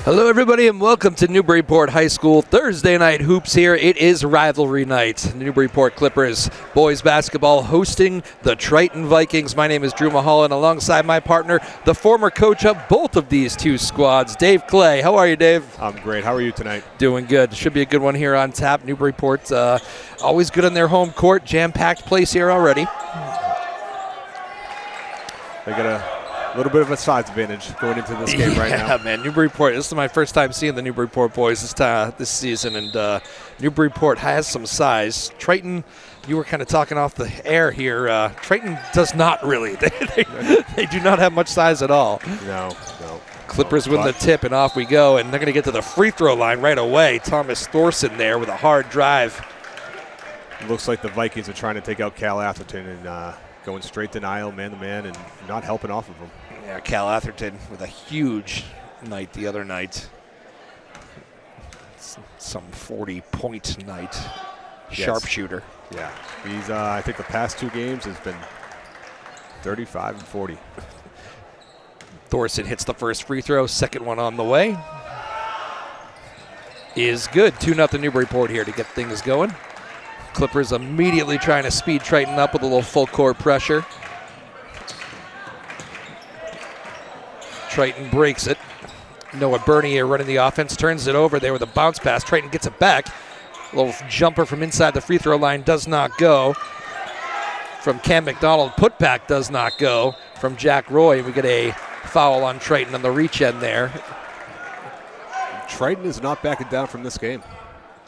Hello, everybody, and welcome to Newburyport High School Thursday Night Hoops here. It is rivalry night. Newburyport Clippers boys basketball hosting the Triton Vikings. My name is Drew Moholland, alongside my partner, the former coach of both of these two squads, Dave Clay. How are you, Dave? I'm great. How are you tonight? Doing good. Should be a good one here on tap. Newburyport always good on their home court. Jam-packed place here already. They got a little bit of a size advantage going into this game right now. Yeah, man. Newburyport, this is my first time seeing the Newburyport boys this season, and Newburyport has some size. Triton, you were kind of talking off the air here. Triton does not really. They do not have much size at all. No. Clippers win the tip, and off we go, and they're going to get to the free throw line right away. Thomas Thorson there with a hard drive. It looks like the Vikings are trying to take out Cal Atherton and going straight denial, man-to-man, and not helping off of him. Yeah, Cal Atherton with a huge night the other night. Some 40-point night. Yes. Sharpshooter. Yeah. He's, I think the past two games has been 35 and 40. Thorson hits the first free throw. Second one on the way. Is good. 2-0 Newburyport here to get things going. Clippers immediately trying to speed Triton up with a little full court pressure. Triton breaks it. Noah Bernier running the offense, turns it over there with a bounce pass. Triton gets it back. A little jumper from inside the free throw line does not go. From Cam McDonald, putback does not go. From Jack Roy, we get a foul on Triton on the reach end there. Triton is not backing down from this game.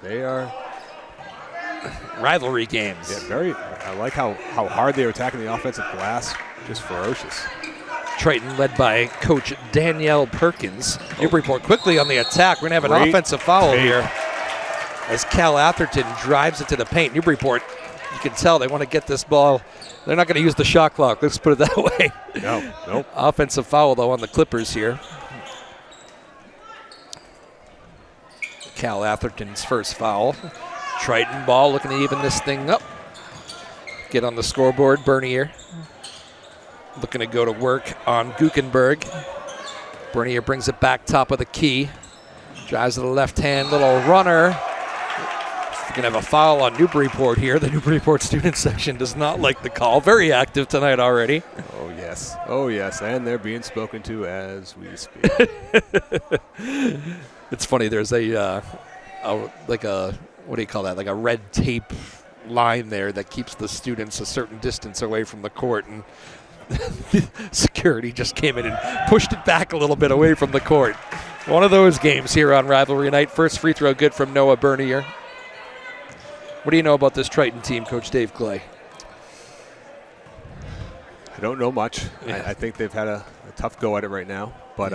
They are rivalry games. Yeah, I like how hard they are attacking the offensive glass. Just ferocious. Triton led by Coach Danielle Perkins. Newburyport quickly on the attack. We're going to have an offensive foul here as Cal Atherton drives it to the paint. Newburyport, you can tell they want to get this ball. They're not going to use the shot clock. Let's put it that way. Nope. Offensive foul, though, on the Clippers here. Cal Atherton's first foul. Triton ball looking to even this thing up. Get on the scoreboard. Bernier looking to go to work on Guckenberg. Bernier brings it back top of the key. Drives to the left hand, little runner. We're going to have a foul on Newburyport here. The Newburyport student section does not like the call. Very active tonight already. Oh, yes. And they're being spoken to as we speak. It's funny. There's what do you call that? Like a red tape line there that keeps the students a certain distance away from the court, and security just came in and pushed it back a little bit away from the court. One of those games here on Rivalry Night. First free throw good from Noah Bernier. What do you know about this Triton team, Coach Dave Clay? I don't know much. Yeah. I think they've had a tough go at it right now, but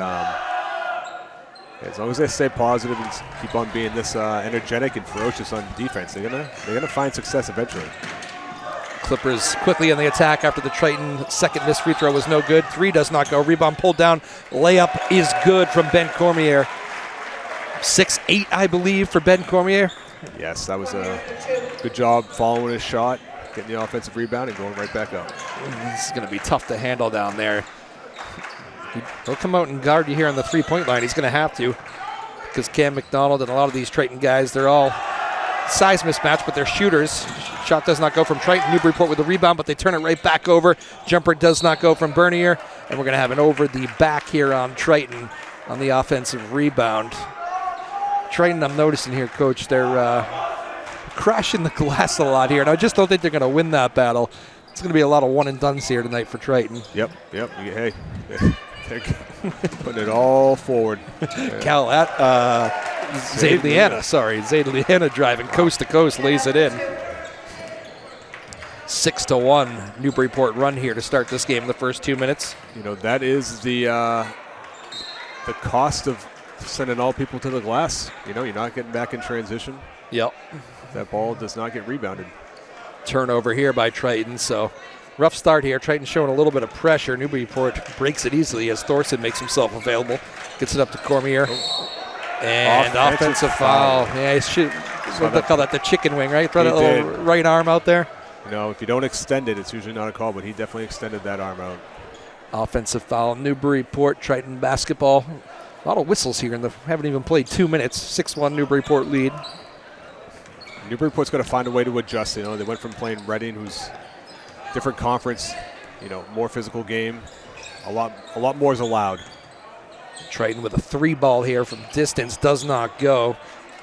as long as they stay positive and keep on being this energetic and ferocious on defense, they're gonna find success eventually. Clippers quickly on the attack after the Triton second missed free throw was no good. Three does not go. Rebound pulled down. Layup is good from Ben Cormier. 6'8", I believe, for Ben Cormier. Yes, that was a good job following his shot, getting the offensive rebound and going right back up. This is going to be tough to handle down there. He'll come out and guard you here on the three-point line. He's going to have to, because Cam McDonald and a lot of these Triton guys, they're all size mismatch, but they're shooters. Shot does not go from Triton. Newburyport with the rebound, but they turn it right back over. Jumper does not go from Bernier, and we're going to have an over the back here on Triton on the offensive rebound. Triton, I'm noticing here, Coach, they're crashing the glass a lot here, and I just don't think they're going to win that battle. It's going to be a lot of one-and-dones here tonight for Triton. Yep. Hey, they're putting it all forward. Zaidliana driving coast to coast, lays it in. 6-1 Newburyport run here to start this game in the first 2 minutes. You know, that is the cost of sending all people to the glass. You know, you're not getting back in transition. Yep. That ball does not get rebounded. Turnover here by Triton, so rough start here. Triton showing a little bit of pressure. Newburyport breaks it easily as Thorson makes himself available. Gets it up to Cormier. And offensive foul. Yeah, what do they call that? The chicken wing, right? Throw that little right arm out there. You know, if you don't extend it, it's usually not a call, but he definitely extended that arm out. Offensive foul, Newburyport, Triton basketball. A lot of whistles here, and haven't even played 2 minutes. 6-1 Newburyport lead. Newburyport's got to find a way to adjust. You know, they went from playing Reading, who's different conference, you know, more physical game. A lot more is allowed. Triton with a 3-ball here from distance, does not go.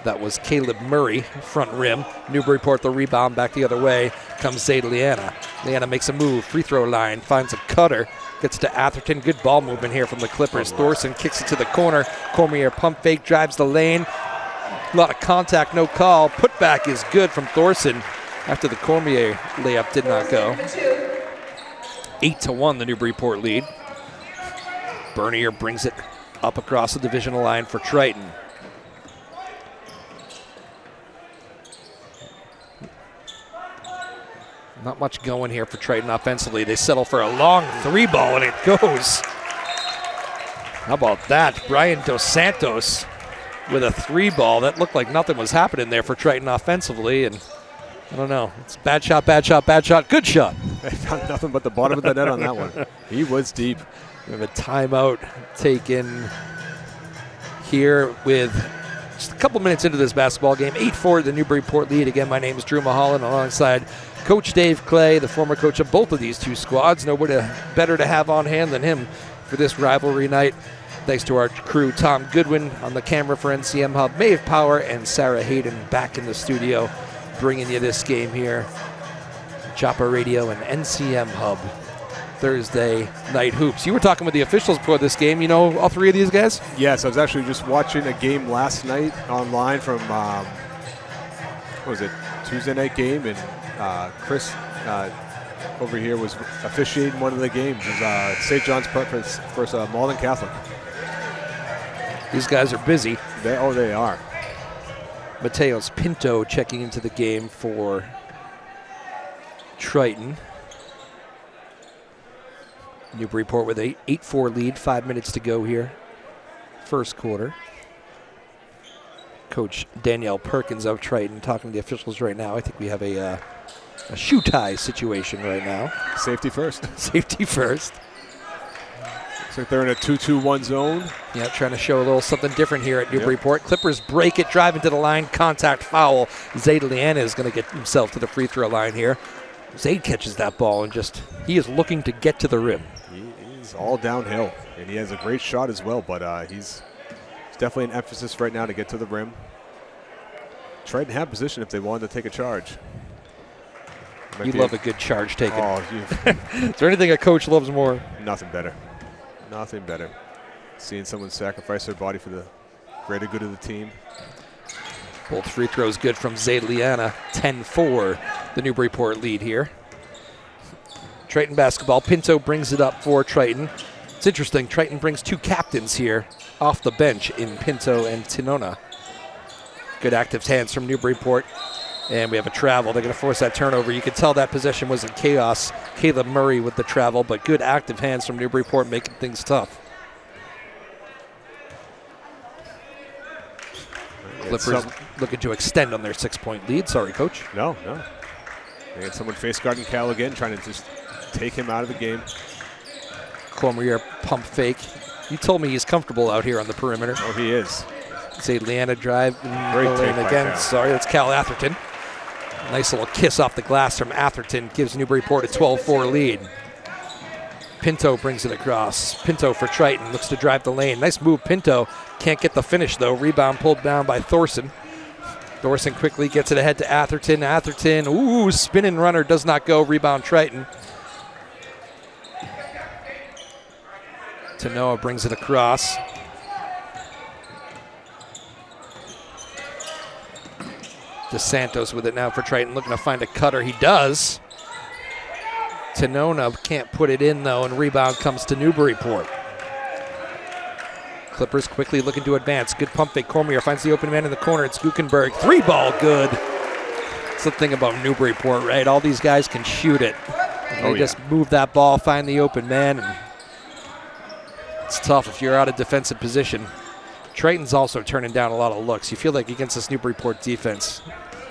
That was Caleb Murray, front rim. Newburyport the rebound, back the other way. Comes Zayda Liana. Liana makes a move, free throw line, finds a cutter. Gets to Atherton. Good ball movement here from the Clippers. Thorson kicks it to the corner. Cormier pump fake, drives the lane. A lot of contact, no call. Putback is good from Thorson after the Cormier layup did not go. 8-1 the Newburyport lead. Bernier brings it up across the divisional line for Triton. Not much going here for Triton offensively. They settle for a long 3-ball, and it goes. How about that? Brian Dos Santos with a 3-ball. That looked like nothing was happening there for Triton offensively, and I don't know. It's bad shot, bad shot, bad shot, good shot. They found nothing but the bottom of the net on that one. He was deep. We have a timeout taken here with just a couple minutes into this basketball game. 8-4 the Newburyport lead. Again, my name is Drew Moholland alongside Coach Dave Clay, the former coach of both of these two squads. Nobody better to have on hand than him for this rivalry night. Thanks to our crew, Tom Goodwin on the camera for NCM Hub, Maeve Power, and Sarah Hayden back in the studio bringing you this game here. Joppa Radio and NCM Hub. Thursday night hoops. You were talking with the officials before this game. You know all three of these guys? Yes, I was actually just watching a game last night online from, what was it, Tuesday night game, and Chris over here was officiating one of the games. It was St. John's versus Moholland Catholic. These guys are busy. They are. Mateos Pinto checking into the game for Triton. Newburyport with an 8-4 lead, 5 minutes to go here. First quarter. Coach Danielle Perkins of Triton talking to the officials right now. I think we have a shoe tie situation right now. Safety first. Safety first. Looks like they're in a 2-2-1 zone. Yeah, trying to show a little something different here at Newburyport. Yep. Clippers break it, drive into the line, contact foul. Zayda Liana is going to get himself to the free throw line here. Zayd catches that ball and he is looking to get to the rim. He's all downhill, and he has a great shot as well, but he's definitely an emphasis right now to get to the rim. Triton had position if they wanted to take a charge. You love a good charge taken. Oh, is there anything a coach loves more? Nothing better. Nothing better. Seeing someone sacrifice their body for the greater good of the team. Both free throws good from Zayda Liana. 10-4, the Newburyport lead here. Triton basketball. Pinto brings it up for Triton. It's interesting. Triton brings two captains here off the bench in Pinto and Tinona. Good active hands from Newburyport. And we have a travel. They're going to force that turnover. You could tell that possession was in chaos. Caleb Murray with the travel, but good active hands from Newburyport making things tough. Clippers looking to extend on their 6-point lead. Sorry, Coach. No. They had someone face guarding Cal again, trying to just take him out of the game. Cormier pump fake. You told me he's comfortable out here on the perimeter. Oh, he is. Say Liana drive. Great take by again. Cal. Sorry, that's Cal Atherton. Nice little kiss off the glass from Atherton. Gives Newburyport a 12-4 lead. Pinto brings it across. Pinto for Triton. Looks to drive the lane. Nice move, Pinto. Can't get the finish, though. Rebound pulled down by Thorson. Thorson quickly gets it ahead to Atherton. Atherton, spinning runner, does not go. Rebound Triton. Tanoa brings it across. DeSantos with it now for Triton, looking to find a cutter. He does. Tinona can't put it in, though, and rebound comes to Newburyport. Clippers quickly looking to advance. Good pump fake. Cormier finds the open man in the corner. It's Guckenberg. 3-ball good. That's the thing about Newburyport, right? All these guys can shoot it. They just move that ball, find the open man, and it's tough if you're out of defensive position. Triton's also turning down a lot of looks. You feel like against this Newburyport defense,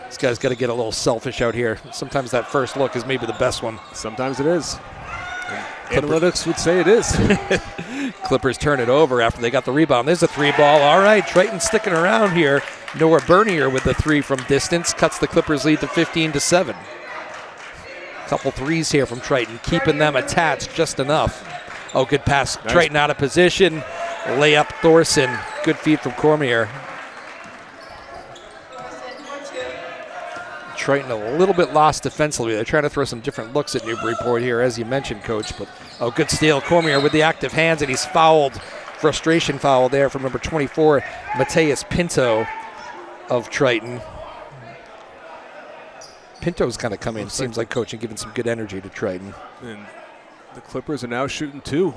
This guy's got to get a little selfish out here. Sometimes that first look is maybe the best one. Sometimes it is. Analytics would say it is. Clippers turn it over after they got the rebound. There's a 3-ball. All right, Triton sticking around here. Noah Bernier with the 3 from distance. Cuts the Clippers lead to 15-7. Couple threes here from Triton, keeping them attached just enough. Oh, good pass. Nice. Triton out of position. Layup Thorson. Good feed from Cormier. Triton a little bit lost defensively. They're trying to throw some different looks at Newburyport here, as you mentioned, Coach. But good steal. Cormier with the active hands, and he's fouled. Frustration foul there from number 24, Mateus Pinto of Triton. Pinto's kind of coming, seems like, Coach, and giving some good energy to Triton. And the Clippers are now shooting 2.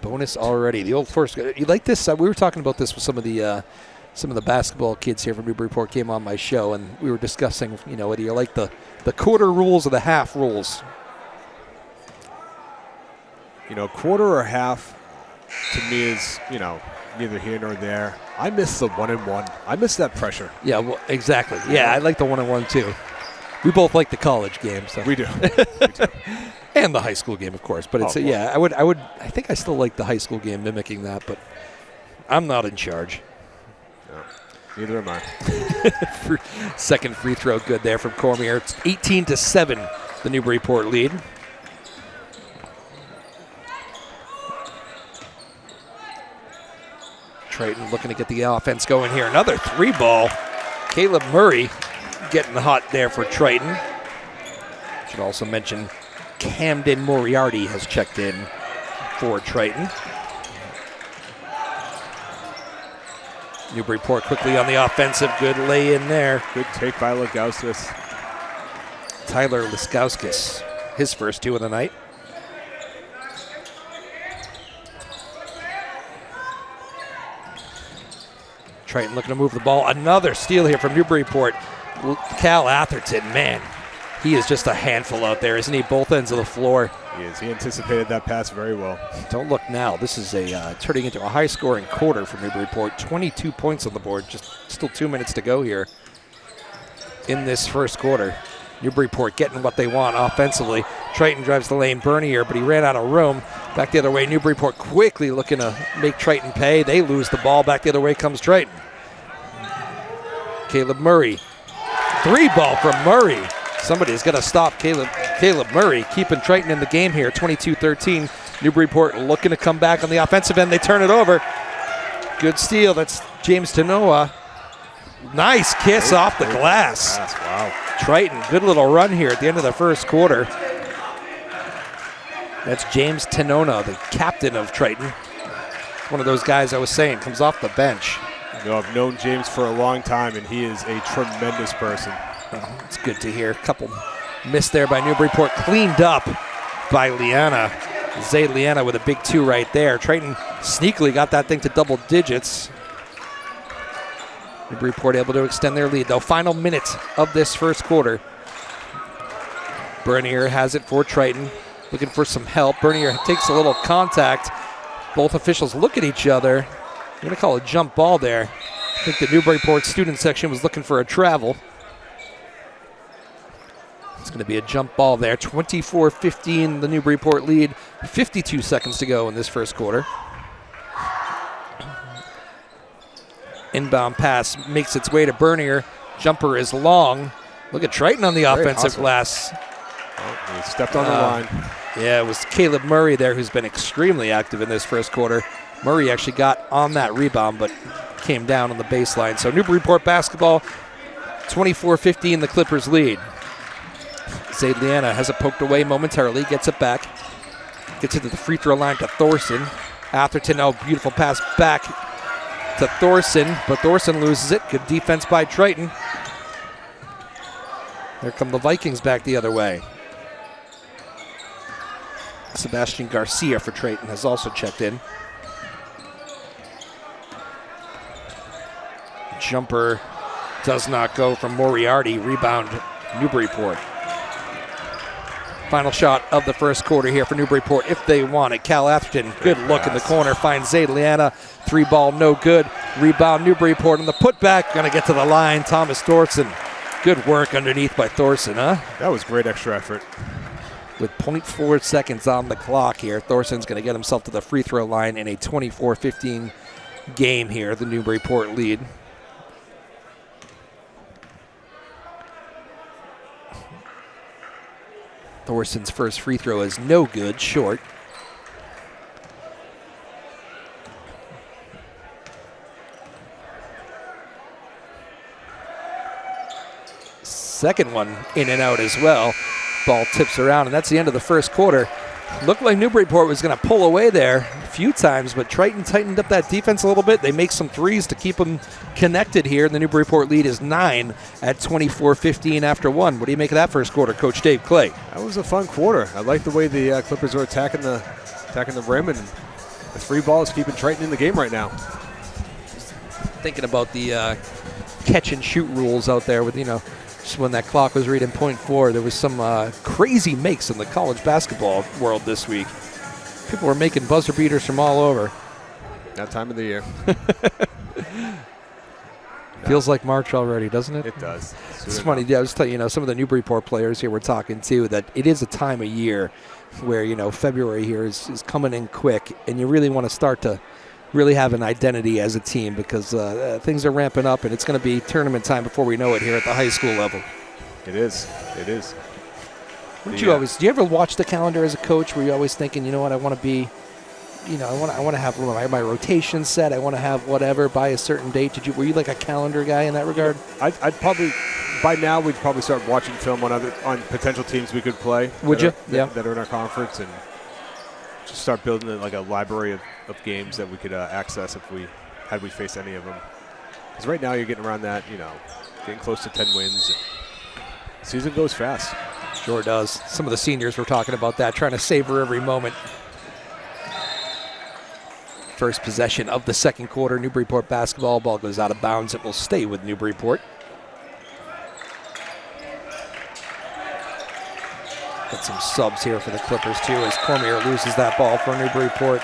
Bonus already. The old first. You like this? We were talking about this with some of the basketball kids here from Newburyport came on my show, and we were discussing, whether you like the quarter rules or the half rules. Quarter or half to me is, neither here nor there. I miss the 1-and-1. I miss that pressure. Yeah, well, exactly. Yeah, I like the 1-and-1 too. We both like the college game. So. We do. And the high school game, of course. But I think I still like the high school game mimicking that, but I'm not in charge. Neither am I. Second free throw good there from Cormier. It's 18-7, the Newburyport lead. Triton looking to get the offense going here. Another 3-ball. Caleb Murray getting hot there for Triton. Should also mention Camden Moriarty has checked in for Triton. Newburyport quickly on the offensive. Good lay in there. Good take by Liskauskas. Tyler Liskauskas, his first 2 of the night. Triton looking to move the ball. Another steal here from Newburyport. Cal Atherton, man, he is just a handful out there, isn't he? Both ends of the floor. He is. He anticipated that pass very well. Don't look now. This is turning into a high-scoring quarter for Newburyport. 22 points on the board. Just still 2 minutes to go here in this first quarter. Newburyport getting what they want offensively. Triton drives the lane. Bernier, but he ran out of room. Back the other way. Newburyport quickly looking to make Triton pay. They lose the ball. Back the other way comes Triton. Caleb Murray. 3-ball from Murray. Somebody's got to stop Caleb Murray, keeping Triton in the game here. 22-13. Newburyport looking to come back on the offensive end. They turn it over. Good steal. That's James Tanoa. Nice kiss off the glass. Wow. Triton, good little run here at the end of the first quarter. That's James Tanoa, the captain of Triton. One of those guys I was saying comes off the bench. I've known James for a long time, and he is a tremendous person. It's good to hear. A couple missed there by Newburyport. Cleaned up by Liana. Zay Liana with a big 2 right there. Triton sneakily got that thing to double digits. Newburyport able to extend their lead, though. Final minute of this first quarter. Bernier has it for Triton. Looking for some help. Bernier takes a little contact. Both officials look at each other. I'm going to call a jump ball there. I think the Newburyport student section was looking for a travel. It's going to be a jump ball there. 24-15, the Newburyport lead. 52 seconds to go in this first quarter. Inbound pass makes its way to Bernier. Jumper is long. Look at Triton on the offensive glass. Oh, he stepped on the line. Yeah, it was Caleb Murray there who's been extremely active in this first quarter. Murray actually got on that rebound, but came down on the baseline. So Newburyport basketball, 24-15, the Clippers lead. Zaid Liana has it poked away momentarily, gets it back. Gets it to the free throw line to Thorson. Atherton, beautiful pass back to Thorson, but Thorson loses it. Good defense by Triton. Here come the Vikings back the other way. Sebastian Garcia for Triton has also checked in. Jumper does not go from Moriarty. Rebound, Newburyport. Final shot of the first quarter here for Newburyport if they want it. Cal Atherton, good look in the corner, finds Zaid Liana. 3-ball, no good. Rebound, Newburyport on the putback. Going to get to the line. Thomas Thorson Good work underneath by Thorson, huh? That was great extra effort. With 0.4 seconds on the clock here, Thorson's going to get himself to the free throw line in a 24-15 game here, the Newburyport lead. Thorson's first free throw is no good, short. Second one in and out as well. Ball tips around, and that's the end of the first quarter. Looked like Newburyport was going to pull away there a few times, but Triton tightened up that defense a little bit. They make some threes to keep them connected here. The Newburyport lead is 9 at 24-15 after 1. What do you make of that first quarter, Coach Dave Clay? That was a fun quarter. I like the way the Clippers are attacking the rim, and the free ball is keeping Triton in the game right now. Thinking about the catch and shoot rules out there with, just when that clock was reading 0.4, there was some crazy makes in the college basketball world this week. People were making buzzer beaters from all over. That time of the year. Feels like March already, doesn't it? It does. It's funny. Yeah, I was telling some of the Newburyport players here we're talking to that it is a time of year where, February here is coming in quick, and you really want to start to really have an identity as a team because things are ramping up, and it's going to be tournament time before we know it here at the high school level. It is. It is. Do you ever watch the calendar as a coach where you're always thinking, you know what, I want to be, I want to have my rotation set, I want to have whatever by a certain date? Were you like a calendar guy in that regard? I'd probably, by now, we'd probably start watching film on potential teams we could play. Would you? Yeah. That are in our conference, and just start building like a library of games that we could access if we faced any of them. Because right now you're getting around that, getting close to 10 wins. Season goes fast. Sure does. Some of the seniors were talking about that, trying to savor every moment. First possession of the second quarter, Newburyport basketball. Ball goes out of bounds. It will stay with Newburyport. Got some subs here for the Clippers too as Cormier loses that ball for Newburyport.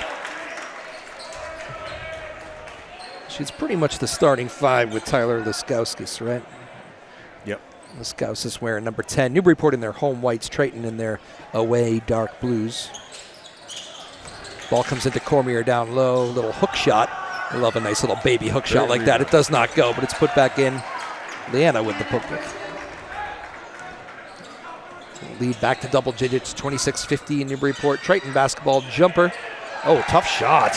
She's pretty much the starting five with Tyler Liskowskis, right? Yep. Liskowskis wearing number 10. Newburyport in their home whites, Triton in their away dark blues. Ball comes into Cormier down low, little hook shot. I love a nice little baby hook shot like that. It does not go, but it's put back in. Leanna with the putback. Lead back to double digits, 26-50 in Newburyport. Triton basketball jumper. Oh, tough shot.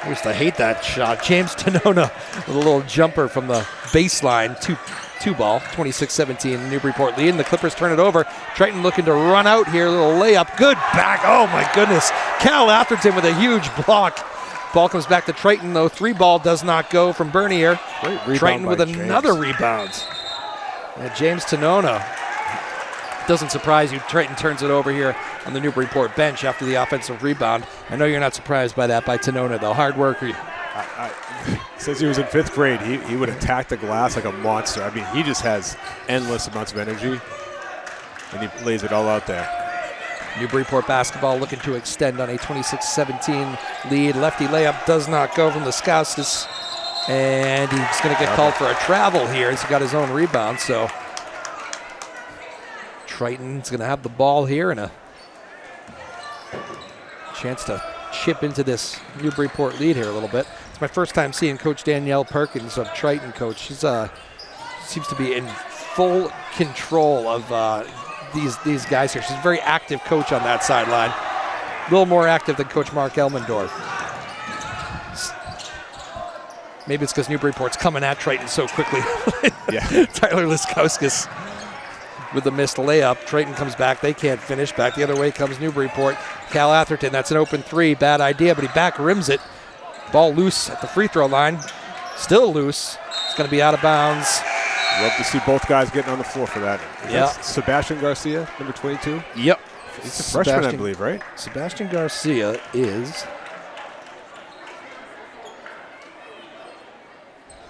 I used to hate that shot. James Tenona with a little jumper from the baseline. Two ball, 26-17 Newburyport lead, and the Clippers turn it over. Triton looking to run out here, little layup. Good back. Oh, my goodness. Cal Atherton with a huge block. Ball comes back to Triton, though. Three ball does not go from Bernier. Triton with another rebound. James Tenona. Doesn't surprise you. Triton turns it over here on the Newburyport bench after the offensive rebound. I know you're not surprised by that by Tenona, though. Hard worker. Since he was in 5th grade, he would attack the glass like a monster. I mean, he just has endless amounts of energy, and he lays it all out there. Newburyport basketball looking to extend on a 26-17 lead. Lefty layup does not go from the Liskowskis, and he's going to get called for a travel here as he got his own rebound, so Triton's going to have the ball here and a chance to chip into this Newburyport lead here a little bit. It's my first time seeing Coach Danielle Perkins of Triton, Coach. She's seems to be in full control of these guys here. She's a very active coach on that sideline. A little more active than Coach Mark Elmendorf. Maybe it's because Newburyport's coming at Triton so quickly. Yeah. Tyler Liskowskis with the missed layup. Triton comes back. They can't finish. Back the other way comes Newburyport. Cal Atherton, that's an open three. Bad idea, but he back rims it. Ball loose at the free throw line. Still loose. It's going to be out of bounds. Love to see both guys getting on the floor for that. Yeah. Sebastian Garcia, number 22? Yep. He's a freshman, I believe, right? Sebastian Garcia is...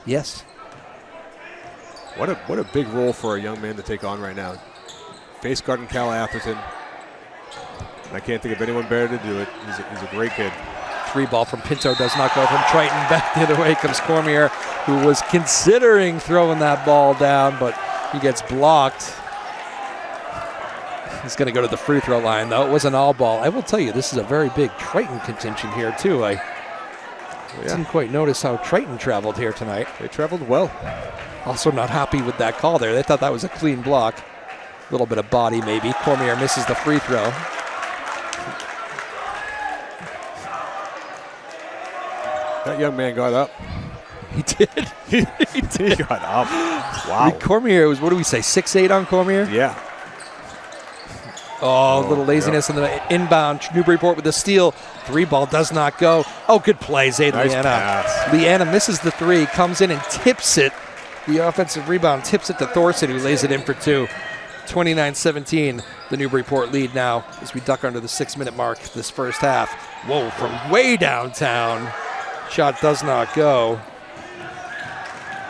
Yes. What a big role for a young man to take on right now. Face guarding Cal Atherton. I can't think of anyone better to do it. He's a great kid. Three ball from Pinto does not go from Triton. Back the other way comes Cormier, who was considering throwing that ball down, but He gets blocked. He's going to go to the free throw line, though. It was an all ball. I will tell you, this is a very big Triton contingent here, too. I didn't quite notice how Triton traveled here tonight. They traveled well. Also not happy with that call there. They thought that was a clean block. A little bit of body, maybe. Cormier misses the free throw. That young man got up. He did. He got up. Wow. Cormier was, what do we say, 6'8" on Cormier? Yeah. Oh, a little laziness in the inbound. Newburyport with the steal. 3-ball does not go. Oh, good play, Zayd Nice Liana. pass. Liana misses the 3, comes in and tips it. The offensive rebound tips it to Thorson, who lays it in for 2. 29-17, the Newburyport lead now as we duck under the 6-minute mark this first half. Whoa, from way downtown. Shot does not go.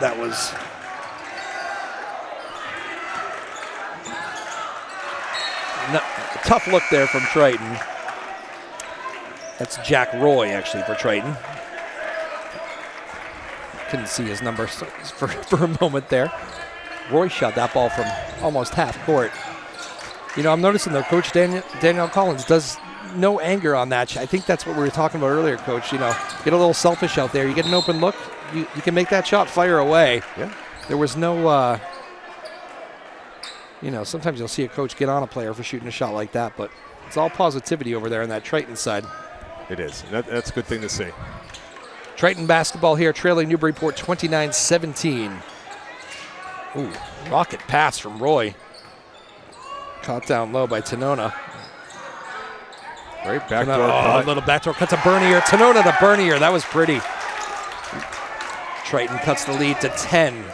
That was... a tough look there from Triton. That's Jack Roy, actually, for Triton. Couldn't see his number for a moment there. Roy shot that ball from almost half court. You know, I'm noticing though, Coach Danielle Collins does no anger on that. I think that's what we were talking about earlier, Coach. You know, get a little selfish out there. You get an open look, you can make that shot fire away. Yeah. There was no, you know, sometimes you'll see a coach get on a player for shooting a shot like that, but it's all positivity over there on that Triton side. It is. That's a good thing to see. Triton basketball here, trailing Newburyport 29-17. Ooh, rocket pass from Roy. Caught down low by Tanona. Great backdoor cut. Little backdoor cut to Bernier. Tanona to Bernier. That was pretty. Triton cuts the lead to 10.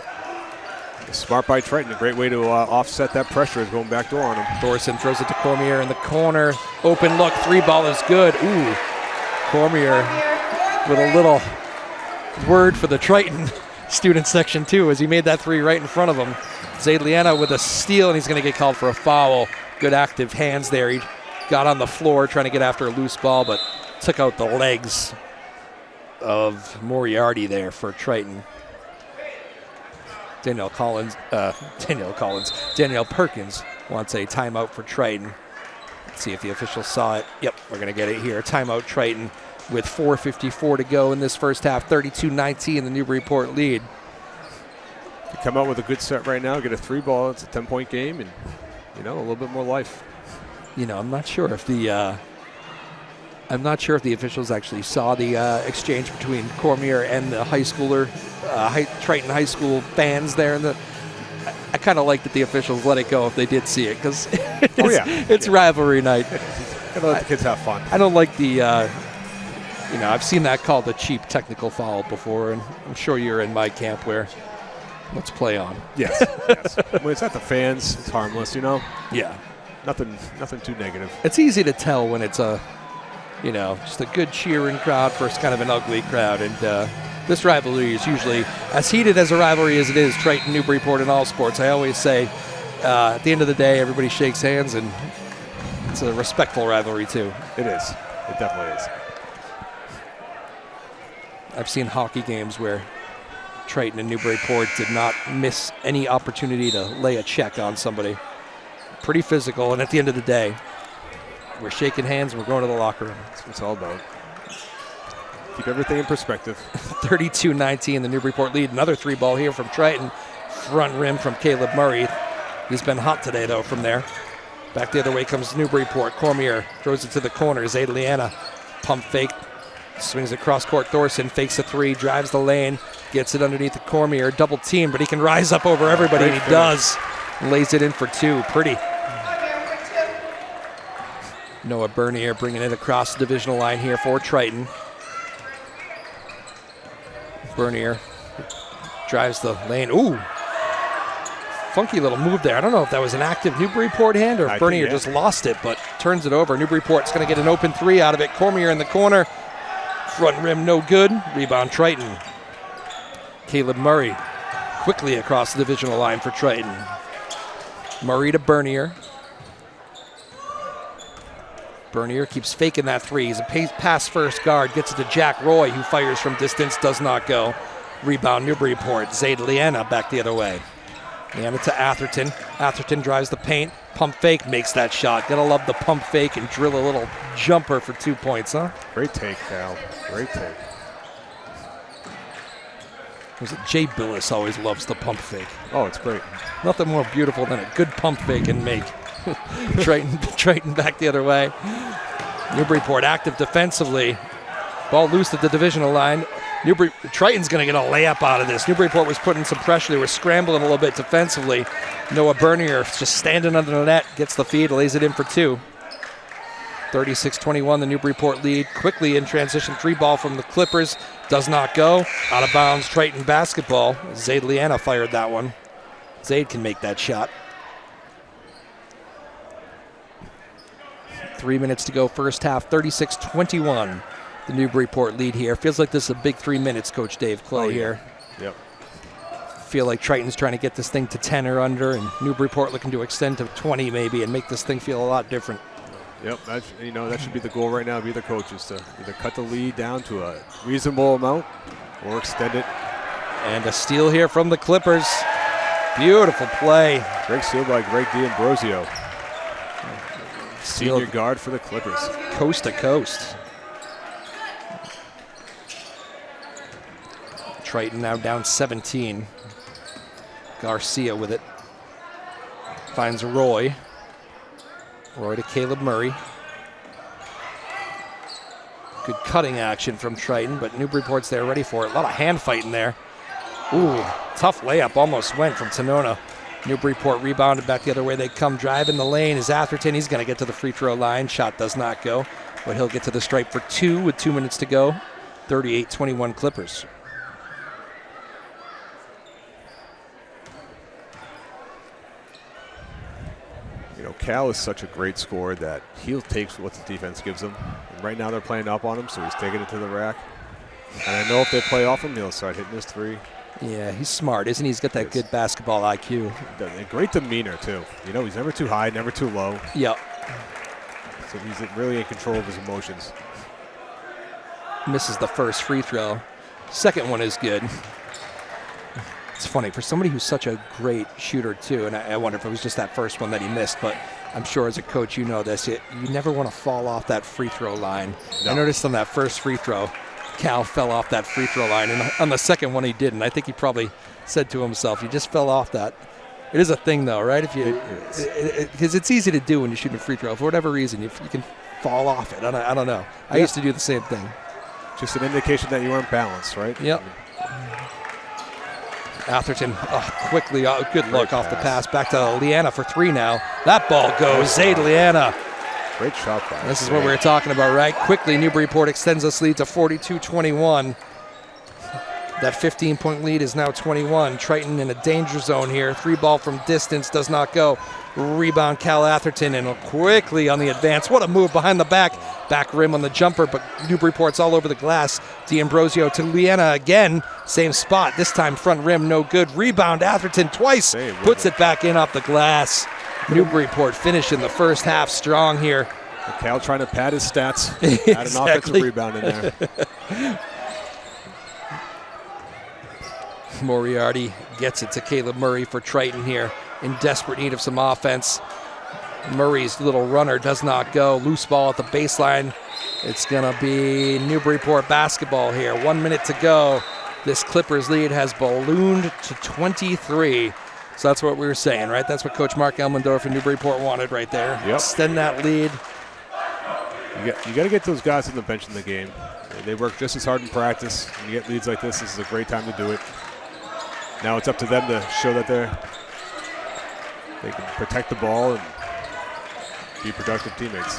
Smart by Triton. A great way to offset that pressure is going backdoor on him. Thorson throws it to Cormier in the corner. Open look. 3-ball is good. Ooh. Cormier with a little word for the Triton student section too, as he made that 3 right in front of him. Zayd Liana with a steal, and he's going to get called for a foul. Good active hands there. He got on the floor trying to get after a loose ball, but took out the legs of Moriarty there for Triton. Danielle Perkins wants a timeout for Triton. Let's see if the officials saw it. Yep, we're going to get it here. Timeout Triton with 4:54 to go in this first half. 32-19, the Newburyport lead. You come out with a good set right now, get a 3-ball. It's a 10-point game, and you know, a little bit more life. You know, I'm not sure if the officials actually saw the exchange between Cormier and the high schooler, Triton High School fans there. I kind of like that the officials let it go if they did see it, because it's rivalry night. Gotta let the kids have fun. I don't like the, I've seen that called a cheap technical foul before, and I'm sure you're in my camp where let's play on. Yes, yes. When it's at the fans, it's harmless, you know? Yeah. Nothing too negative. It's easy to tell when it's just a good cheering crowd versus kind of an ugly crowd. And this rivalry is usually as heated as a rivalry as it is Triton, Newburyport, in all sports. I always say at the end of the day, everybody shakes hands, and it's a respectful rivalry too. It is. It definitely is. I've seen hockey games where Triton and Newburyport did not miss any opportunity to lay a check on somebody. Pretty physical, and at the end of the day, we're shaking hands and we're going to the locker room. That's what it's all about. Keep everything in perspective. 32-19, the Newburyport lead. Another 3-ball here from Triton. Front rim from Caleb Murray. He's been hot today, though, from there. Back the other way comes Newburyport. Cormier throws it to the corner. Zayd Liana, pump fake. Swings across court. Thorson fakes a 3, drives the lane, gets it underneath the Cormier. Double team, but he can rise up over everybody, and he does. Lays it in for 2. Pretty. Noah Bernier bringing it across the divisional line here for Triton. Bernier drives the lane. Ooh. Funky little move there. I don't know if that was an active Newburyport hand or if Bernier just lost it, but turns it over. Newburyport's going to get an open 3 out of it. Cormier in the corner. Front rim no good. Rebound Triton. Caleb Murray quickly across the divisional line for Triton. Murray to Bernier. Bernier keeps faking that 3. He's a pass first guard. Gets it to Jack Roy, who fires from distance. Does not go. Rebound Newburyport. Zayd Liana back the other way. Hand it to Atherton. Atherton drives the paint. Pump fake, makes that shot. Gotta love the pump fake and drill a little jumper for 2 points, huh? Great take, Cal. Great take. Was it Jay Billis always loves the pump fake? Oh, it's great. Nothing more beautiful than a good pump fake and make. Triton back the other way. Newburyport active defensively. Ball loose at the divisional line. Triton's going to get a layup out of this. Newburyport was putting some pressure. They were scrambling a little bit defensively. Noah Bernier just standing under the net, gets the feed, lays it in for 2. 36-21, the Newburyport lead. Quickly in transition, 3 ball from the Clippers. Does not go. Out of bounds, Triton basketball. Zaid Liana fired that one. Zaid can make that shot. 3 minutes to go, first half, 36-21. The Newburyport lead here. Feels like this is a big 3 minutes, Coach Dave Clay here. Yep. Feel like Triton's trying to get this thing to 10 or under, and Newburyport looking to extend to 20 maybe and make this thing feel a lot different. Yep, that should be the goal right now, be the coaches, to either cut the lead down to a reasonable amount or extend it. And a steal here from the Clippers. Beautiful play. Great steal by Greg D'Ambrosio. Steal Senior guard for the Clippers. Coast to coast. Triton now down 17. Garcia with it. Finds Roy. Roy to Caleb Murray. Good cutting action from Triton, but Newburyport's there ready for it. A lot of hand fighting there. Ooh, tough layup almost went from Tanona. Newburyport rebounded back the other way. They come driving the lane is Atherton. He's going to get to the free throw line. Shot does not go, but he'll get to the stripe for 2 with 2 minutes to go. 38-21 Clippers. Cal is such a great scorer that he'll take what the defense gives him. And right now they're playing up on him, so he's taking it to the rack. And I know if they play off him, he'll start hitting his 3. Yeah, he's smart, isn't he? He's got that good basketball IQ. And great demeanor, too. He's never too high, never too low. Yep. So he's really in control of his emotions. Misses the first free throw. Second one is good. It's funny, for somebody who's such a great shooter, too, and I wonder if it was just that first one that he missed, but I'm sure as a coach you know this, you never want to fall off that free throw line. No. I noticed on that first free throw, Cal fell off that free throw line, and on the second one he didn't. I think he probably said to himself, you just fell off that. It is a thing, though, right? Because it's easy to do when you shoot a free throw. For whatever reason, you can fall off it. I don't know. I used to do the same thing. Just an indication that you weren't balanced, right? Yep. Atherton quickly, good look off the pass. Back to Liana for 3 now. That ball goes. Zaid Liana. Great shot by This is what we were talking about, right? Quickly, Newburyport extends this lead to 42-21. That 15-point lead is now 21. Triton in a danger zone here. 3 ball from distance does not go. Rebound Cal Atherton, and quickly on the advance. What a move behind the back. Back rim on the jumper, but Newburyport's all over the glass. D'Ambrosio to Liana again. Same spot. This time front rim, no good. Rebound Atherton twice. Puts it back in off the glass. Newburyport finishing the first half strong here. Cal trying to pad his stats. Exactly. Add an offensive rebound in there. Moriarty gets it to Caleb Murray for Triton here, in desperate need of some offense. Murray's little runner does not go. Loose ball at the baseline. It's going to be Newburyport basketball here. 1 minute to go. This Clippers lead has ballooned to 23. So that's what we were saying, right? That's what Coach Mark Elmendorf and Newburyport wanted right there. Yep. Extend that lead. You got to get those guys on the bench in the game. They work just as hard in practice. When you get leads like this is a great time to do it. Now it's up to them to show that they can protect the ball and be productive teammates.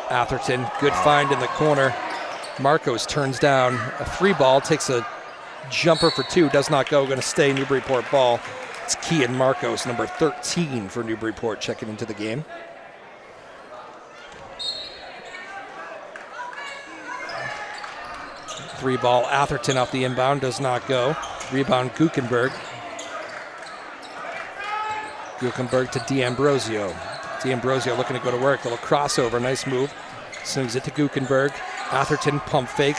Atherton, good find in the corner. Marcos turns down a 3 ball, takes a jumper for 2, does not go, going to stay Newburyport ball. It's Kean Marcos, number 13 for Newburyport, checking into the game. Three ball, Atherton off the inbound, does not go. Rebound, Guckenberg. Guckenberg to D'Ambrosio. D'Ambrosio looking to go to work. A little crossover, nice move. Swings it to Guckenberg. Atherton, pump fake.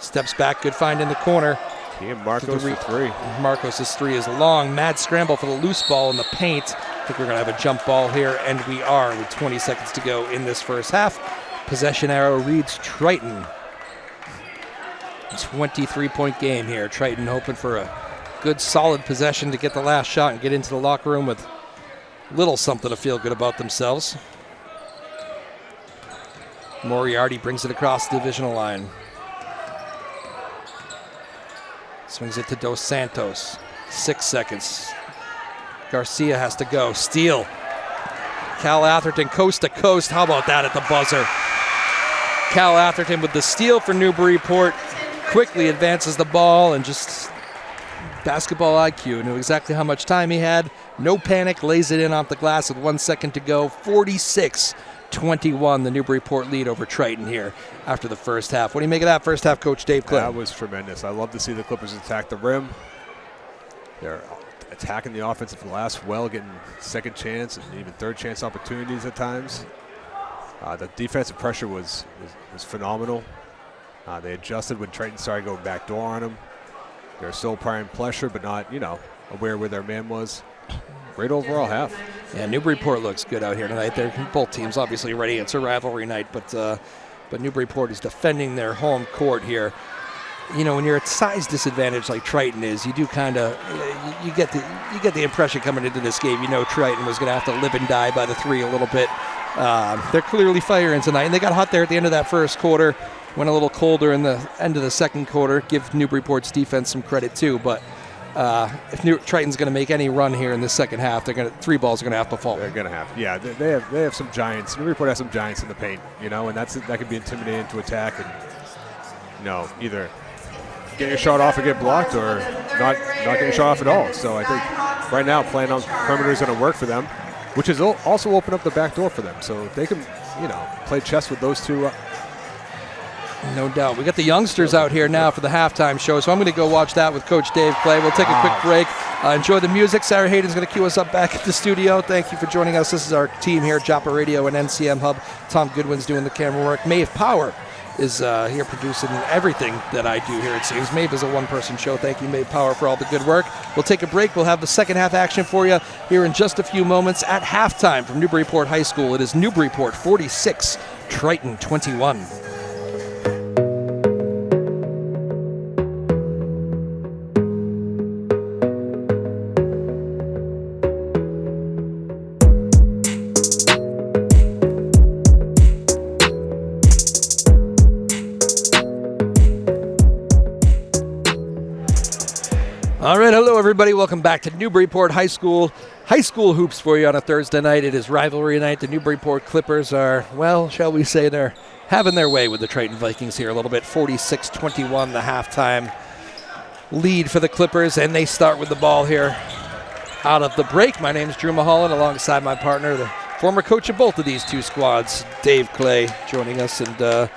Steps back, good find in the corner. He and Marcos for three. Marcos' three is long. Mad scramble for the loose ball in the paint. I think we're going to have a jump ball here, and we are with 20 seconds to go in this first half. Possession arrow reads Triton. 23-point game here. Triton hoping for a good, solid possession to get the last shot and get into the locker room with little something to feel good about themselves. Moriarty brings it across the divisional line. Swings it to Dos Santos. 6 seconds. Garcia has to go. Steal. Cal Atherton coast to coast. How about that at the buzzer? Cal Atherton with the steal for Newburyport. Quickly advances the ball and just basketball IQ. Knew exactly how much time he had. No panic. Lays it in off the glass with 1 second to go. 46-21, the Newburyport lead over Triton here after the first half. What do you make of that first half, Coach Dave Clay? That was tremendous. I love to see the Clippers attack the rim. They're attacking the offensive glass well, getting second chance and even third chance opportunities at times. The defensive pressure was phenomenal. They adjusted when Triton started going backdoor on them. They're still applying pressure, but not, aware where their man was. Great overall half. Yeah, Newburyport looks good out here tonight. They're both teams obviously ready. It's a rivalry night, but Newburyport is defending their home court here. When you're at size disadvantage like Triton is, you do kind of you get the impression coming into this game. Triton was going to have to live and die by the three a little bit. They're clearly firing tonight, and they got hot there at the end of that first quarter. Went a little colder in the end of the second quarter. Give Newburyport's defense some credit too, but if Triton's going to make any run here in the second half, three balls are going to have to fall. They're going to have, yeah. They have some giants. Newburyport has some giants in the paint, and that can be intimidating to attack, and either get your shot off and get blocked, or not get your shot off at all. So I think right now playing on perimeter is going to work for them, which is also open up the back door for them. So if they can, play chess with those two. No doubt. We got the youngsters out here now for the halftime show, so I'm going to go watch that with Coach Dave Clay. We'll take a quick break. Enjoy the music. Sarah Hayden's going to cue us up back at the studio. Thank you for joining us. This is our team here at Joppa Radio and NCM Hub. Tom Goodwin's doing the camera work. Maeve Power is here producing everything that I do here, it seems. Maeve is a one-person show. Thank you, Maeve Power, for all the good work. We'll take a break. We'll have the second half action for you here in just a few moments at halftime from Newburyport High School. It is Newburyport 46, Triton 21. All right, hello everybody. Welcome back to Newburyport High School. High school hoops for you on a Thursday night. It is rivalry night. The Newburyport Clippers are, well, shall we say, they're having their way with the Triton Vikings here a little bit. 46-21, the halftime lead for the Clippers, and they start with the ball here out of the break. My name is Drew Moholland, alongside my partner, the former coach of both of these two squads, Dave Clay, joining us. And what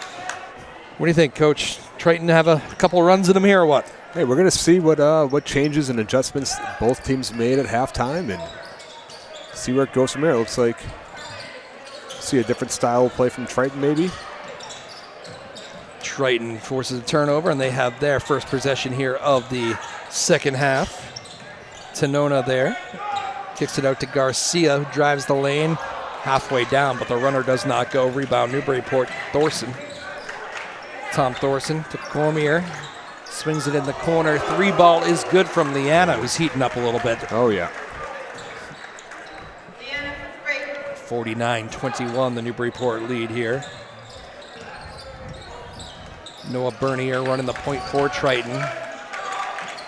do you think, Coach? Triton have a couple runs in them here or what? Hey, we're going to see what changes and adjustments both teams made at halftime and see where it goes from there. It looks like see a different style of play from Triton maybe. Triton forces a turnover, and they have their first possession here of the second half. Tanona there. Kicks it out to Garcia, who drives the lane halfway down, but the runner does not go. Rebound Newburyport. Thorson. Tom Thorson to Cormier. Swings it in the corner. Three ball is good from Leanna, who's heating up a little bit. Oh, yeah. 49-21, the Newburyport lead here. Noah Bernier running the point for Triton.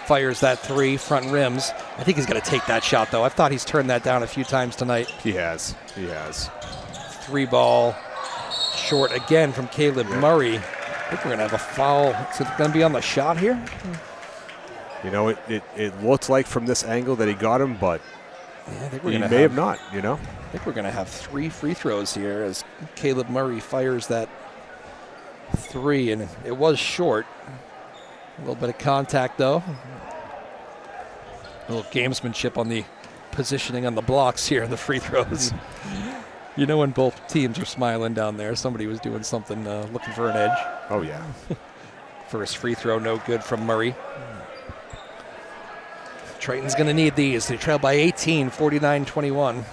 Fires that three, front rims. I think he's going to take that shot, though. I've thought he's turned that down a few times tonight. He has. Three ball short again from Caleb Murray. I think we're going to have a foul. Is it going to be on the shot here? It looked like from this angle that he got him, but yeah, I think he may have not, I think we're going to have three free throws here as Caleb Murray fires that three, and it was short. A little bit of contact, though. A little gamesmanship on the positioning on the blocks here in the free throws. When both teams are smiling down there, somebody was doing something, looking for an edge. Oh, yeah. First free throw, no good from Murray. Triton's going to need these. They trail by 18, 49-21.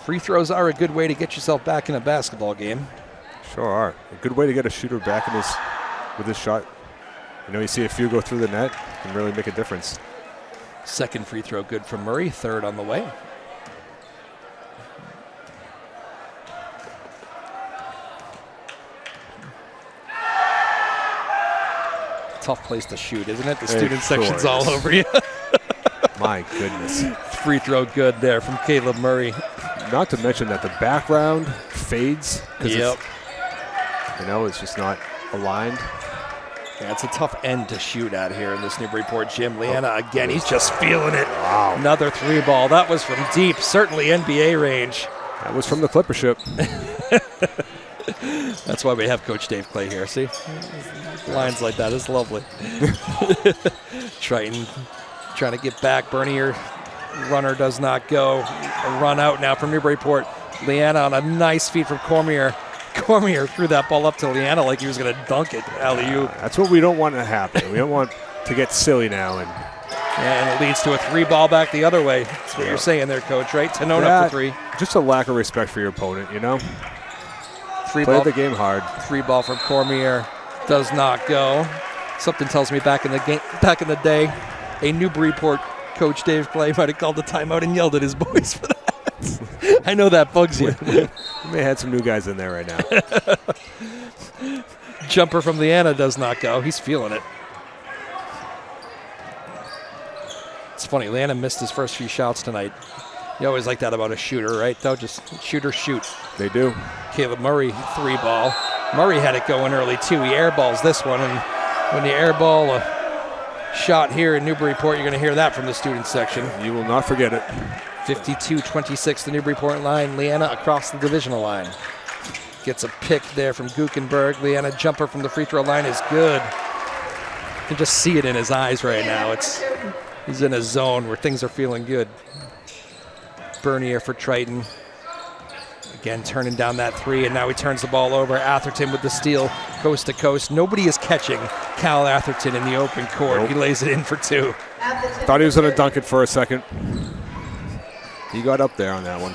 Free throws are a good way to get yourself back in a basketball game. Sure are. A good way to get a shooter back with his shot. You see a few go through the net, can really make a difference. Second free throw good from Murray, third on the way. Tough place to shoot, isn't it? The student section's sure all over you. My goodness. Free throw good there from Caleb Murray. Not to mention that the background fades. Yep. It's just not aligned. Yeah, it's a tough end to shoot at here in this Newburyport gym. Leanna, again, he's just feeling it. Wow. Another three ball. That was from deep, certainly NBA range. That was from the Clippership. That's why we have Coach Dave Clay here. See? Lines like that is lovely. Triton trying to get back. Bernier, runner does not go. A run out now from Newburyport. Leanna on a nice feed from Cormier. Cormier threw that ball up to Leanna like he was going to dunk it. Alley-oop. That's what we don't want to happen. We don't want to get silly now. And it leads to a three ball back the other way. That's what you're saying there, Coach, right? Tenona for three. Just a lack of respect for your opponent, Play the game hard. Three ball from Cormier does not go. Something tells me back in the day, a Newburyport coach, Dave Clay, might have called the timeout and yelled at his boys for that. I know that bugs you. We may have had some new guys in there right now. Jumper from Leanna does not go. He's feeling it. It's funny, Leanna missed his first few shots tonight. You always like that about a shooter, right? They'll just shoot or shoot. They do. Caleb Murray, three ball. Murray had it going early, too. He airballs this one, and when you airball a shot here in Newburyport, you're going to hear that from the student section. You will not forget it. 52-26, the Newburyport line. Leanna across the divisional line. Gets a pick there from Guckenberg. Leanna jumper from the free throw line is good. You can just see it in his eyes right now. He's in a zone where things are feeling good. Bernier for Triton. Again, turning down that three, and now he turns the ball over. Atherton with the steal, coast to coast. Nobody is catching Cal Atherton in the open court. Nope. He lays it in for two. Thought he was going to dunk it for a second. He got up there on that one.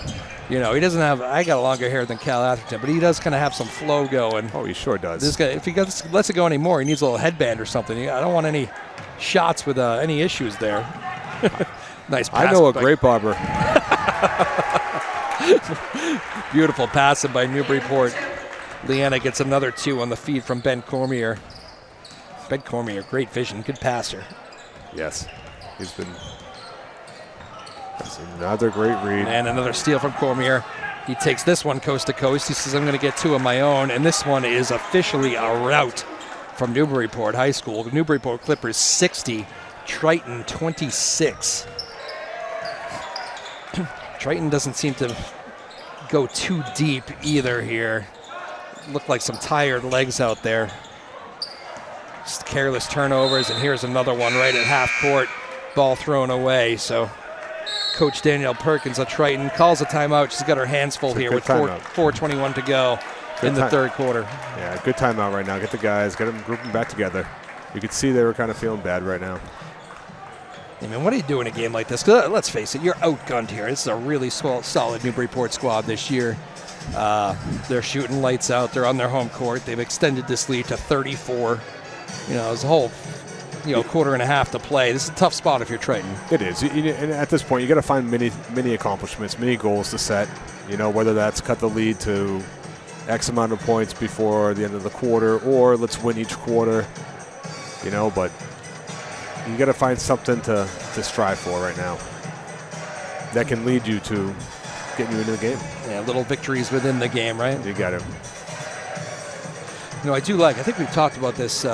He doesn't have, I got longer hair than Cal Atherton, but he does kind of have some flow going. Oh, he sure does. This guy, if he lets it go anymore, he needs a little headband or something. I don't want any shots with any issues there. Nice pass. I know a great barber. Beautiful passing by Newburyport. Leanna gets another two on the feed from Ben Cormier. Ben Cormier, great vision, good passer. Yes, that's another great read. And another steal from Cormier. He takes this one coast to coast. He says, I'm going to get two of my own. And this one is officially a rout from Newburyport High School. The Newburyport Clippers 60, Triton 26. Triton doesn't seem to go too deep either here. Look like some tired legs out there. Just careless turnovers, and here's another one right at half court. Ball thrown away, so Coach Danielle Perkins of Triton calls a timeout. She's got her hands full here with 4:21 to go in the third quarter. Yeah, good timeout right now. Get the guys, get them grouping back together. You could see they were kind of feeling bad right now. I mean, what do you do in a game like this? 'Cause let's face it, you're outgunned here. This is a really solid Newburyport squad this year. They're shooting lights out. They're on their home court. They've extended this lead to 34. There's a whole quarter and a half to play. This is a tough spot if you're Triton. It is. And at this point, you got to find many accomplishments, many goals to set. Whether that's cut the lead to X amount of points before the end of the quarter, or let's win each quarter. But you got to find something to strive for right now that can lead you to getting you into the game. Yeah, little victories within the game, right? You got to. I think we've talked about this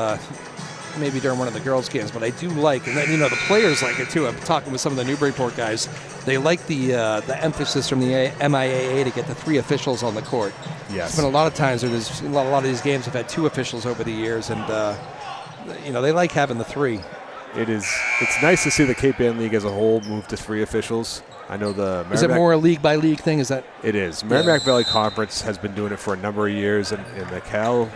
maybe during one of the girls' games, but I do like, and then, the players like it too. I'm talking with some of the Newburyport guys. They like the emphasis from the MIAA to get the three officials on the court. Yes. There's been a lot of times where there's a lot of these games have had two officials over the years, and they like having the three. It's nice to see the Cape Ann League as a whole move to three officials. I know the Merrimack, is it more a league by league thing? Is that it is? Merrimack Valley Conference has been doing it for a number of years, and the Cal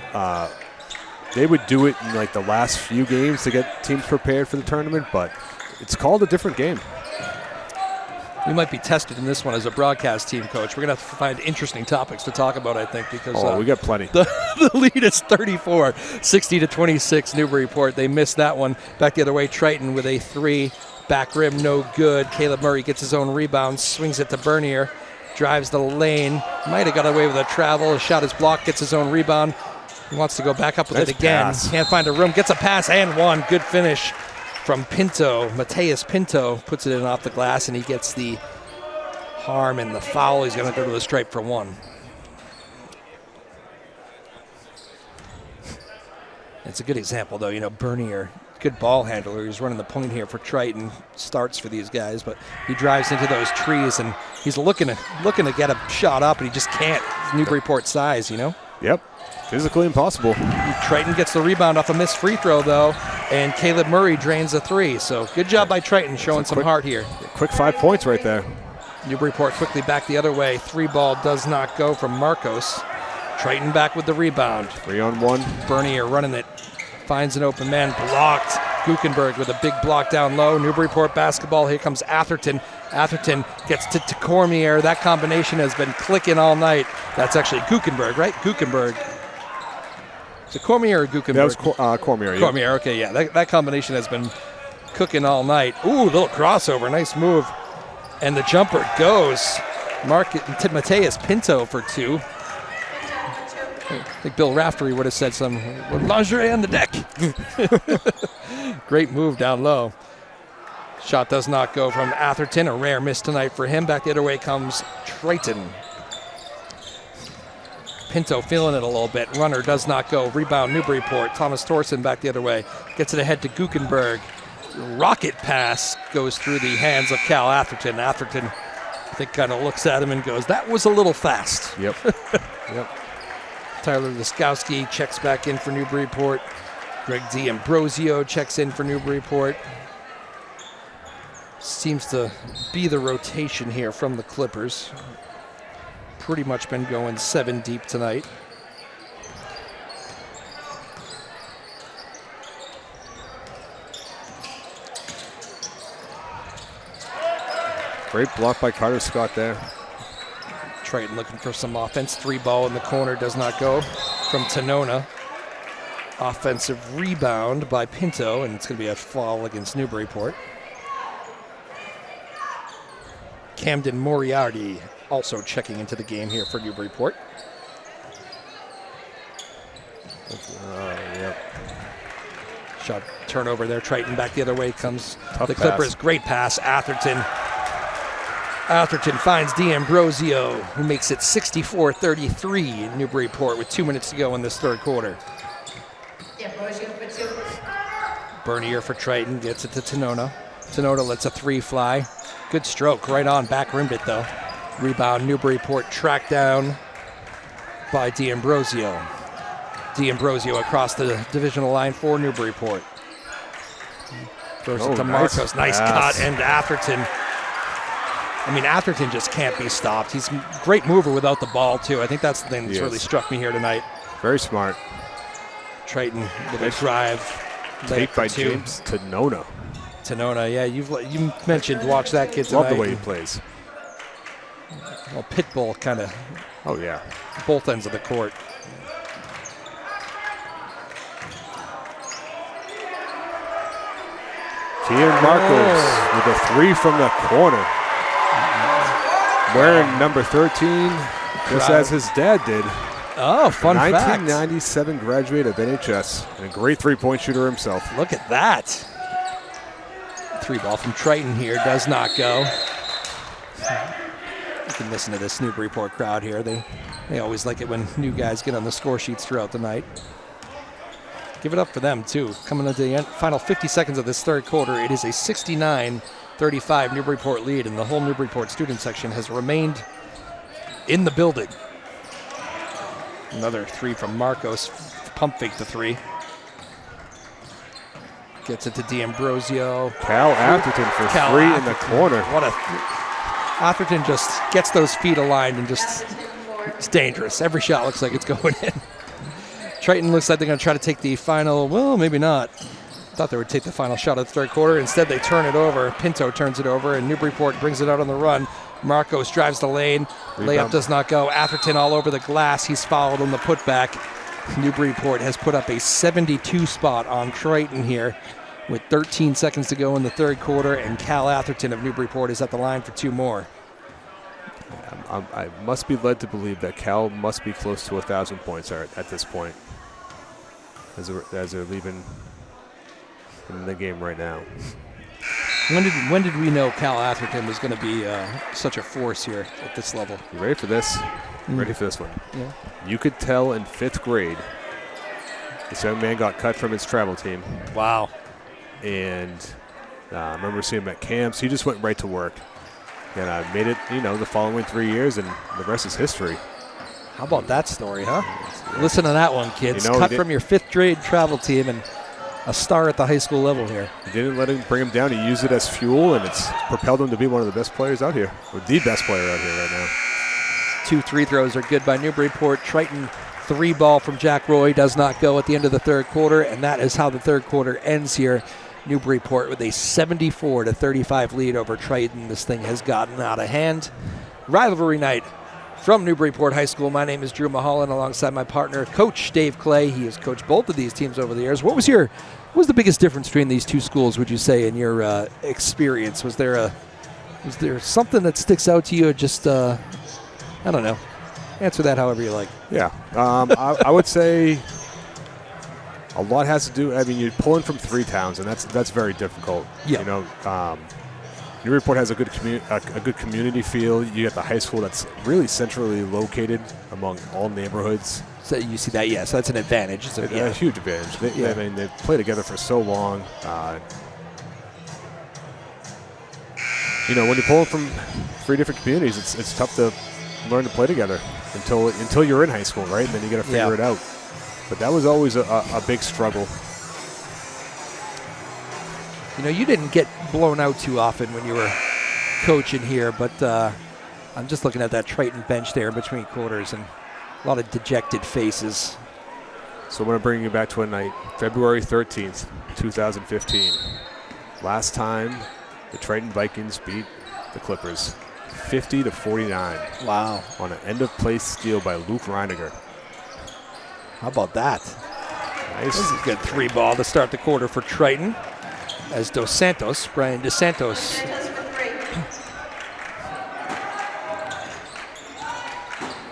they would do it in like the last few games to get teams prepared for the tournament. But it's called a different game. We might be tested in this one as a broadcast team, Coach. We're going to have to find interesting topics to talk about, I think, because we got plenty. The lead is 34, 60-26, Newburyport. They missed that one. Back the other way, Triton with a 3. Back rim, no good. Caleb Murray gets his own rebound, swings it to Bernier, drives the lane. Might have got away with a travel. His shot is blocked, gets his own rebound. He wants to go back up with it again. Pass. Can't find a room. Gets a pass and one. Good finish from Pinto. Mateus Pinto puts it in off the glass, and he gets the harm and the foul. He's going to go to the stripe for 1. It's a good example, though. Bernier, good ball handler. He's running the point here for Triton. Starts for these guys, but he drives into those trees, and he's looking to get a shot up, and he just can't. Newburyport size, Yep. Physically impossible. Triton gets the rebound off a missed free throw, though, and Caleb Murray drains a 3. So good job by Triton showing some heart here. Quick 5 points right there. Newburyport quickly back the other way. 3 ball does not go from Marcos. Triton back with the rebound. 3-on-1. Bernier running it. Finds an open man. Blocked. Guckenberg with a big block down low. Newburyport basketball. Here comes Atherton. Atherton gets to Cormier. That combination has been clicking all night. That's actually Guckenberg, right? Guckenberg. Is it Cormier or Guckenberg? That was Cormier. Yeah. Cormier, okay, yeah. That combination has been cooking all night. Ooh, little crossover. Nice move. And the jumper goes. Mateus Pinto for 2. I think Bill Raftery would have said some lingerie on the deck. Great move down low. Shot does not go from Atherton. A rare miss tonight for him. Back the other way comes Triton. Pinto feeling it a little bit. Runner does not go. Rebound Newburyport. Thomas Thorson back the other way. Gets it ahead to Guckenberg. Rocket pass goes through the hands of Cal Atherton. Atherton, I think, kind of looks at him and goes, that was a little fast. Yep. Yep. Tyler Laskowski checks back in for Newburyport. Greg D'Ambrosio checks in for Newburyport. Seems to be the rotation here from the Clippers. Pretty much been going 7 deep tonight. Great block by Carter Scott there. Triton looking for some offense. 3 ball in the corner does not go from Tanona. Offensive rebound by Pinto, and it's going to be a foul against Newburyport. Camden Moriarty also checking into the game here for Newburyport. Yep. Shot turnover there. Triton back the other way comes Tough the Clippers. pass. Great pass. Atherton finds D'Ambrosio, who makes it 64-33 in Newburyport with 2 minutes to go in this third quarter. Bernier for Triton gets it to Tanona. Tanona lets a 3 fly. Good stroke, right on, back rimmed it though. Rebound Newburyport, tracked down by D'Ambrosio. D'Ambrosio across the divisional line for Newburyport. Throws it to Marcos, nice cut, and Atherton. I mean, Atherton just can't be stopped. He's a great mover without the ball, too. I think that's the thing that's really struck me here tonight. Very smart. Triton with a drive. Take by James Tanona. Tanona, yeah, you mentioned watch that kid tonight. Love the way he plays. Well, Pitbull kind of. Oh, yeah. Both ends of the court. Kian Marcos with a 3 from the corner. Wearing number 13, just as his dad did. Oh, fun fact. 1997 graduate of NHS and a great 3-point shooter himself. Look at that. 3 ball from Triton here does not go. You can listen to this Newburyport crowd here. They always like it when new guys get on the score sheets throughout the night. Give it up for them, too. Coming into the final 50 seconds of this third quarter, it is a 69-35 Newburyport lead, and the whole Newburyport student section has remained in the building. Another 3 from Marcos. Pump fake the 3. Gets it to D'Ambrosio. Cal Atherton for 3 in the corner. Atherton just gets those feet aligned and just, it's dangerous. Every shot looks like it's going in. Triton looks like they're going to try to take the final, well, maybe not. Thought they would take the final shot of the third quarter. Instead, they turn it over. Pinto turns it over, and Newburyport brings it out on the run. Marcos drives the lane. Layup does not go. Atherton all over the glass. He's fouled on the putback. Newburyport has put up a 72 spot on Triton here with 13 seconds to go in the third quarter, and Cal Atherton of Newburyport is at the line for 2 more. I must be led to believe that Cal must be close to 1,000 points at this point as they're leaving in the game right now. When did we know Cal Atherton was going to be such a force here at this level? You ready for this? Ready for this one? Yeah. You could tell in 5th grade this young man got cut from his travel team. Wow. And I remember seeing him at camps. He just went right to work. And I made it, the following 3 years, and the rest is history. How about that story, huh? Listen to that one, kids. Cut from your 5th grade travel team and a star at the high school level here. He didn't let him bring him down. He used it as fuel, and it's propelled him to be one of the best players out here, or the best player out here right now. 2 free throws are good by Newburyport. Triton 3 ball from Jack Roy does not go at the end of the third quarter, and that is how the third quarter ends here. Newburyport with a 74-35 lead over Triton. This thing has gotten out of hand. Rivalry night from Newburyport High School. My name is Drew Moholland, alongside my partner, Coach Dave Clay. He has coached both of these teams over the years. What was the biggest difference between these two schools, would you say, in your experience? Was there something that sticks out to you? Just I don't know. Answer that however you like. Yeah, I would say a lot has to do. I mean, you're pulling from 3 towns, and that's very difficult. Yeah. Newburyport has a good community feel. You get the high school that's really centrally located among all neighborhoods. So you see that, yeah. So that's an advantage. So, yeah. A huge advantage. They play together for so long. When you're pulling from 3 different communities, it's tough to learn to play together until you're in high school, right? And then you got to figure it out. But that was always a big struggle. You didn't get blown out too often when you were coaching here, but I'm just looking at that Triton bench there between quarters and a lot of dejected faces. So I'm going to bring you back to a night, February 13th, 2015. Last time the Triton Vikings beat the Clippers 50-49. Wow. On an end-of-play steal by Luke Reiniger. How about that? Nice. This is a good 3 ball to start the quarter for Triton. As Brian Dos Santos.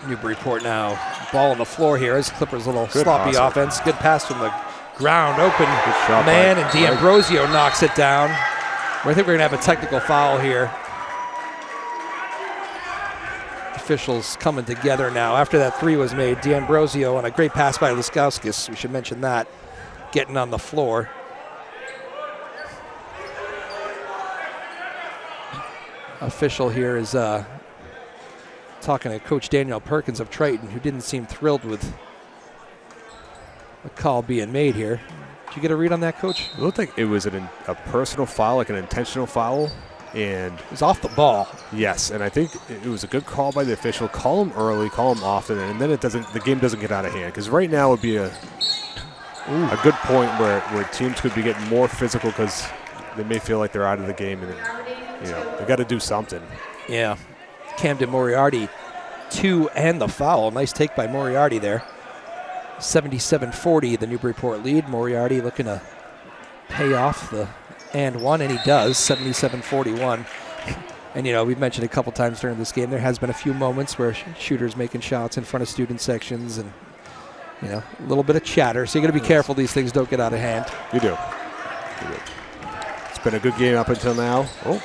Newburyport now ball on the floor here as Clippers a little sloppy offense. Good pass from the ground, open man, and D'Ambrosio knocks it down. I think we're going to have a technical foul here. Officials coming together now. After that 3 was made, D'Ambrosio on a great pass by Liskowskis, we should mention that, getting on the floor. Official here is talking to Coach Daniel Perkins of Triton, who didn't seem thrilled with the call being made here. Did you get a read on that, Coach? It looked like it was a personal foul, like an intentional foul. And it was off the ball. Yes, and I think it was a good call by the official. Call him early, call him often, and then the game doesn't get out of hand. Because right now would be a good point where teams could be getting more physical because they may feel like they're out of the game, and they got to do something. Yeah, Camden Moriarty, 2 and the foul. Nice take by Moriarty there. 77-40, the Newburyport lead. Moriarty looking to pay off the and 1, and he does, 77-41. And, we've mentioned a couple times during this game, there has been a few moments where shooters making shots in front of student sections and, a little bit of chatter. So you got to be careful these things don't get out of hand. You do. It's been a good game up until now. Oh.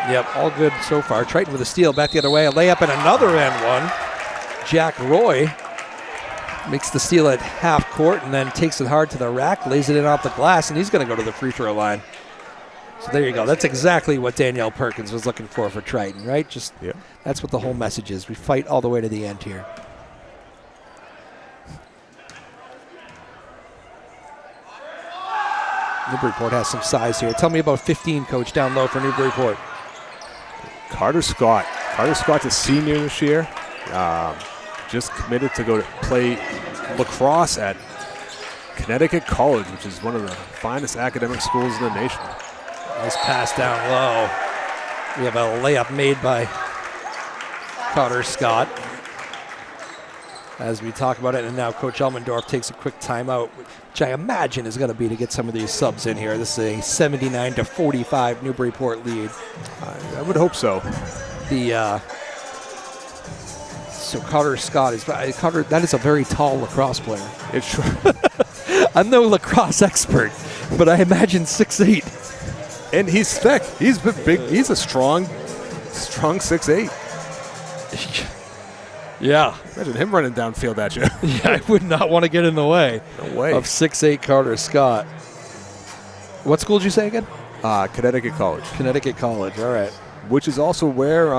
Yep, all good so far. Triton with a steal back the other way. A layup and another and 1. Jack Roy makes the steal at half court and then takes it hard to the rack, lays it in off the glass, and he's going to go to the free throw line. So there you go. That's exactly what Danielle Perkins was looking for Triton, right? That's what the whole message is. We fight all the way to the end here. Newburyport has some size here. Tell me about 15, Coach, down low for Newburyport. Carter Scott. Carter Scott's a senior this year. Just committed to go to play lacrosse at Connecticut College, which is one of the finest academic schools in the nation. Nice pass down low. We have a layup made by Carter Scott as we talk about it. And now Coach Elmendorf takes a quick timeout, which I imagine is going to be to get some of these subs in here. This is a 79-45 Newburyport lead. I would hope so. So Carter Scott is Carter. That is a very tall lacrosse player. It's true. I'm no lacrosse expert, but I imagine 6'8". And he's thick. He's big. He's a strong 6'8". Yeah. Imagine him running downfield at you. Yeah, I would not want to get in the way. No way. Of 6'8" Carter Scott. What school did you say again? Connecticut College. Connecticut College. All right. Which is also where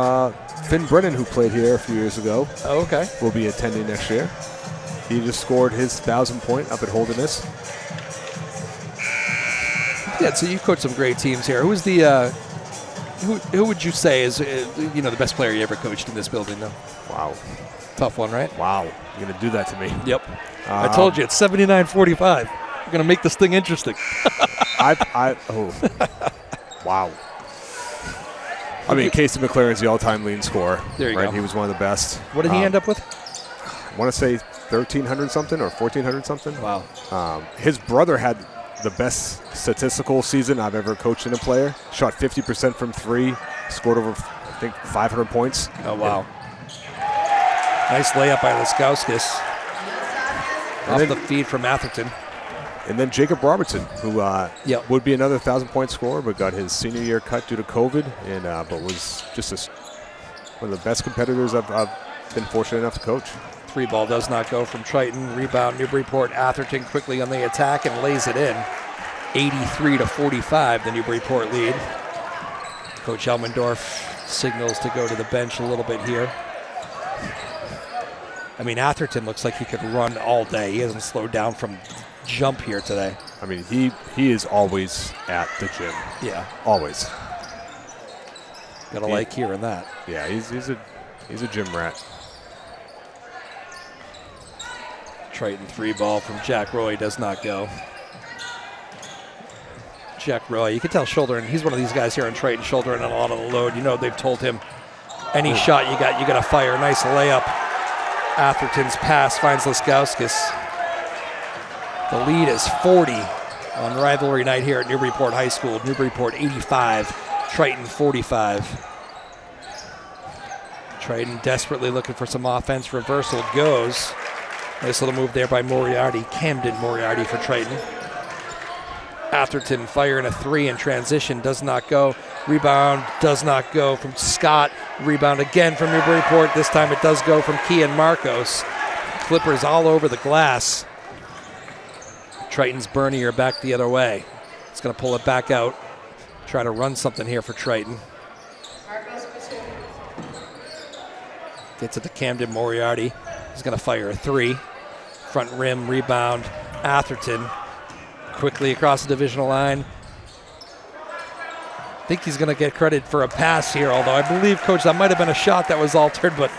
Finn Brennan, who played here a few years ago, Oh, okay. will be attending next year. He just scored his 1,000 point up at Holderness. Yeah, so you coached some great teams here. Who's the who would you say is the best player you ever coached in this building though? Wow. Tough one, right? Wow. You're going to do that to me. Yep. I told you it's 79-45. We're going to make this thing interesting. Wow. I mean, Casey McLaren's the all-time leading scorer. There you right? go. He was one of the best. What did he end up with? I want to say 1,300 something or 1,400 something. Wow. His brother had the best statistical season I've ever coached in a player. Shot 50% from three, scored over, I think, 500 points. Oh, wow. Nice layup by Laskowskis. Off the feed from Atherton. And then Jacob Robertson, who Yep. would be another 1,000-point scorer, but got his senior year cut due to COVID, and but was just one of the best competitors I've been fortunate enough to coach. Three ball does not go from Triton. Rebound Newburyport. Atherton quickly on the attack and lays it in. 83-45, the Newburyport lead. Coach Elmendorf signals to go to the bench a little bit here. I mean, Atherton looks like he could run all day. He hasn't slowed down from jump here today. I mean, he is always at the gym. Yeah. Always. Gotta like hearing that. Yeah, he's a gym rat. Triton three ball from Jack Roy does not go. Jack Roy, you can tell shouldering. He's one of these guys here on Triton shouldering a lot of the load. You know, they've told him any shot you got to fire. Nice layup. Atherton's pass finds Laskowskis. The lead is 40 on rivalry night here at Newburyport High School. Newburyport 85, Triton 45. Triton desperately looking for some offense. Reversal goes. Nice little move there by Moriarty. Camden Moriarty for Triton. Atherton firing a three in transition. Does not go. Rebound does not go from Scott. Rebound again from Newburyport. This time it does go from Kian Marcos. Clippers all over the glass. Triton's Bernier back the other way. He's going to pull it back out. Try to run something here for Triton. Gets it to Camden Moriarty. He's going to fire a three. Front rim rebound. Atherton quickly across the divisional line. I think he's going to get credit for a pass here, although I believe, Coach, that might have been a shot that was altered, but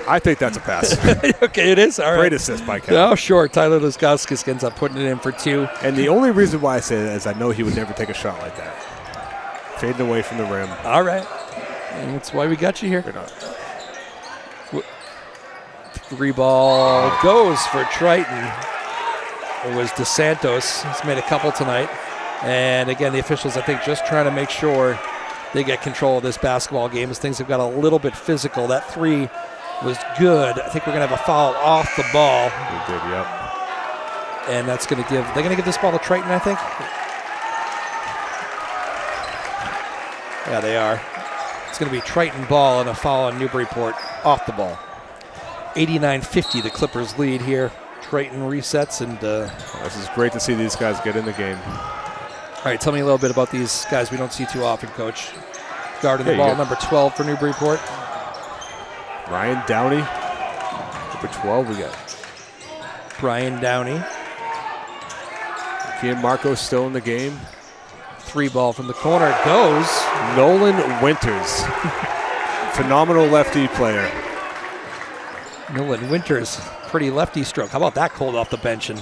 I think that's a pass. Okay, it is. All right. Great assist by Cal. Oh, sure. Tyler Laskowskis ends up putting it in for two. And the only reason why I say that is I know he would never take a shot like that. Fading away from the rim. All right. And that's why we got you here. Three ball goes for Triton. It was DeSantos. He's made a couple tonight. And again, the officials, I think, just trying to make sure they get control of this basketball game as things have got a little bit physical. That three was good. I think we're going to have a foul off the ball. We did, yep. And that's going to give, they're going to give this ball to Triton, I think. Yeah, they are. It's going to be Triton ball and a foul on Newburyport off the ball. 89-50, the Clippers lead here. Triton resets and... this is great to see these guys get in the game. All right, tell me a little bit about these guys we don't see too often, Coach. Guarding the ball, number 12 for Newburyport. Ryan Downey, number 12 we got. Brian Downey. Kian Marcos still in the game. Three ball from the corner goes. Nolan Winters, phenomenal lefty player. Nolan Winters, pretty lefty stroke. How about that cold off the bench and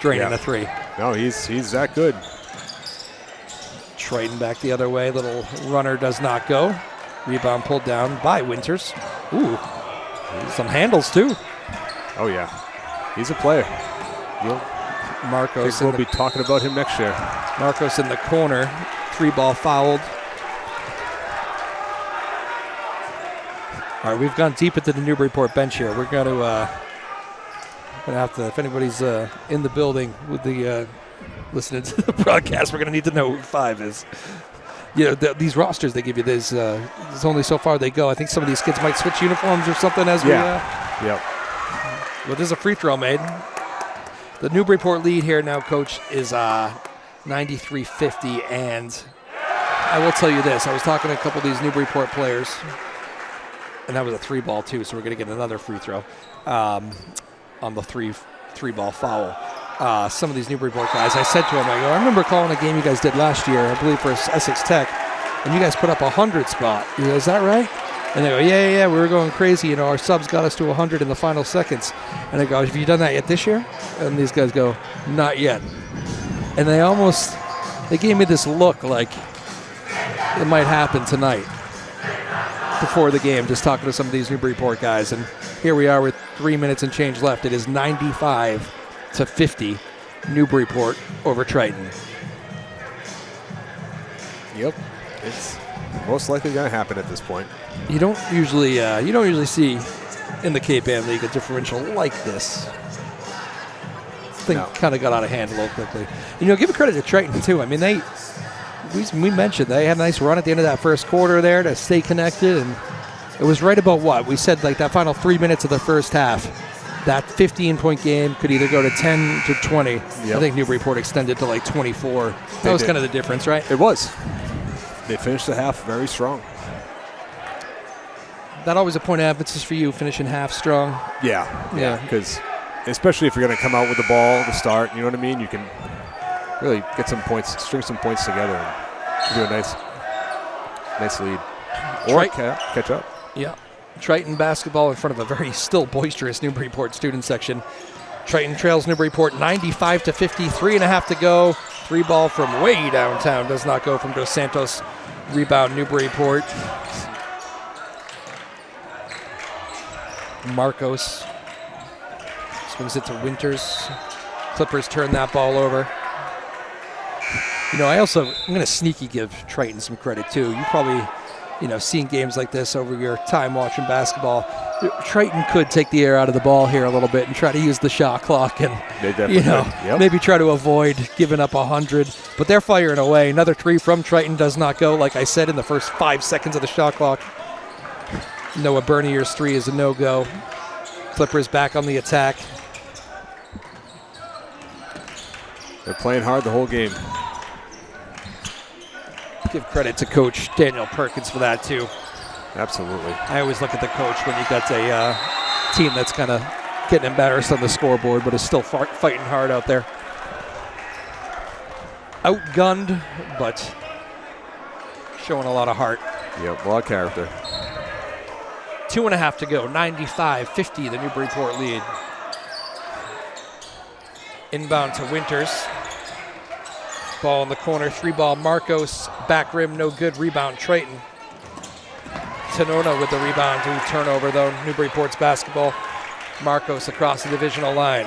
draining the three. No, he's that good. Triton back the other way. Little runner does not go. Rebound pulled down by Winters. Ooh, some handles too. Oh, yeah. He's a player. Marcos. We'll be talking about him next year. Marcos in the corner. 3-ball fouled. All right, we've gone deep into the Newburyport bench here. We're going to have to, if anybody's in the building with the listening to the broadcast, we're going to need to know who 5 is. You know, these rosters they give you, there's only so far they go. I think some of these kids might switch uniforms or something as Yep. Well, there's a free throw made. The Newburyport lead here now, Coach, is 93-50, and I will tell you this. I was talking to a couple of these Newburyport players, and that was a 3-ball too, so we're going to get another free throw on the 3-ball foul. Some of these Newburyport guys, I said to them, I remember calling a game you guys did last year, I believe for Essex Tech, and you guys put up a 100 spot. You go, is that right? And they go, yeah, we were going crazy. You know, our subs got us to 100 in the final seconds. And I go, have you done that yet this year? And these guys go, not yet. And they gave me this look like it might happen tonight before the game, just talking to some of these Newburyport guys. And here we are with 3 minutes and change left. It is 95-50, Newburyport over Triton. Yep. It's most likely going to happen at this point. You don't usually see in the Cape Ann League a differential like this. This thing kind of got out of hand a little quickly. And, give it credit to Triton, too. I mean, we mentioned they had a nice run at the end of that first quarter there to stay connected, and it was right about what? We said, like, that final 3 minutes of the first half. That 15-point game could either go to 10 to 20. Yep. I think Newburyport extended to, like, 24. That was kind of the difference, right? It was. They finished the half very strong. That always a point of emphasis for you, finishing half strong? Yeah, because especially if you're going to come out with the ball to start, you know what I mean? You can really get some points, string some points together and do a nice lead. Or catch up. Yeah. Triton basketball in front of a very still boisterous Newburyport student section. Triton trails Newburyport 95-50, 3.5 to go. 3-ball from way downtown does not go from Dos Santos. Rebound Newburyport. Marcos swings it to Winters. Clippers turn that ball over. I'm going to sneaky give Triton some credit too. You probably, seen games like this over your time watching basketball. Triton could take the air out of the ball here a little bit and try to use the shot clock and, maybe try to avoid giving up 100. But they're firing away. Another 3 from Triton does not go, like I said, in the first 5 seconds of the shot clock. Noah Bernier's 3 is a no-go. Clippers back on the attack. They're playing hard the whole game. Give credit to Coach Daniel Perkins for that, too. Absolutely. I always look at the coach when you got a team that's kind of getting embarrassed on the scoreboard, but is still fighting hard out there. Outgunned, but showing a lot of heart. Yep, a lot of character. 2.5 to go, 95-50, the Newburyport lead. Inbound to Winters. Ball in the corner, 3-ball Marcos, back rim, no good, rebound Triton. Tanona with the rebound to turnover though, Newburyport's basketball. Marcos across the divisional line.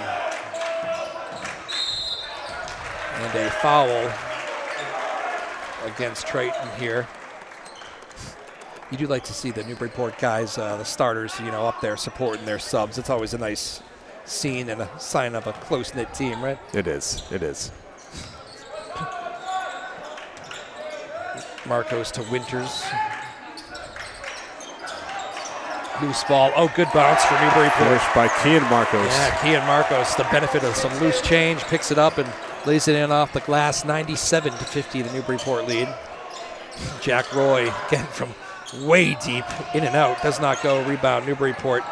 And a foul against Triton here. You do like to see the Newburyport guys, the starters, up there supporting their subs. It's always a nice scene and a sign of a close-knit team, right? It is. Marcos to Winters. Loose ball. Oh, good bounce for Newburyport. Finished by Kean Marcos. Yeah, Kean Marcos, the benefit of some loose change, picks it up and lays it in off the glass. 97-50, the Newburyport lead. Jack Roy, again from way deep, in and out, does not go. Rebound, Newburyport.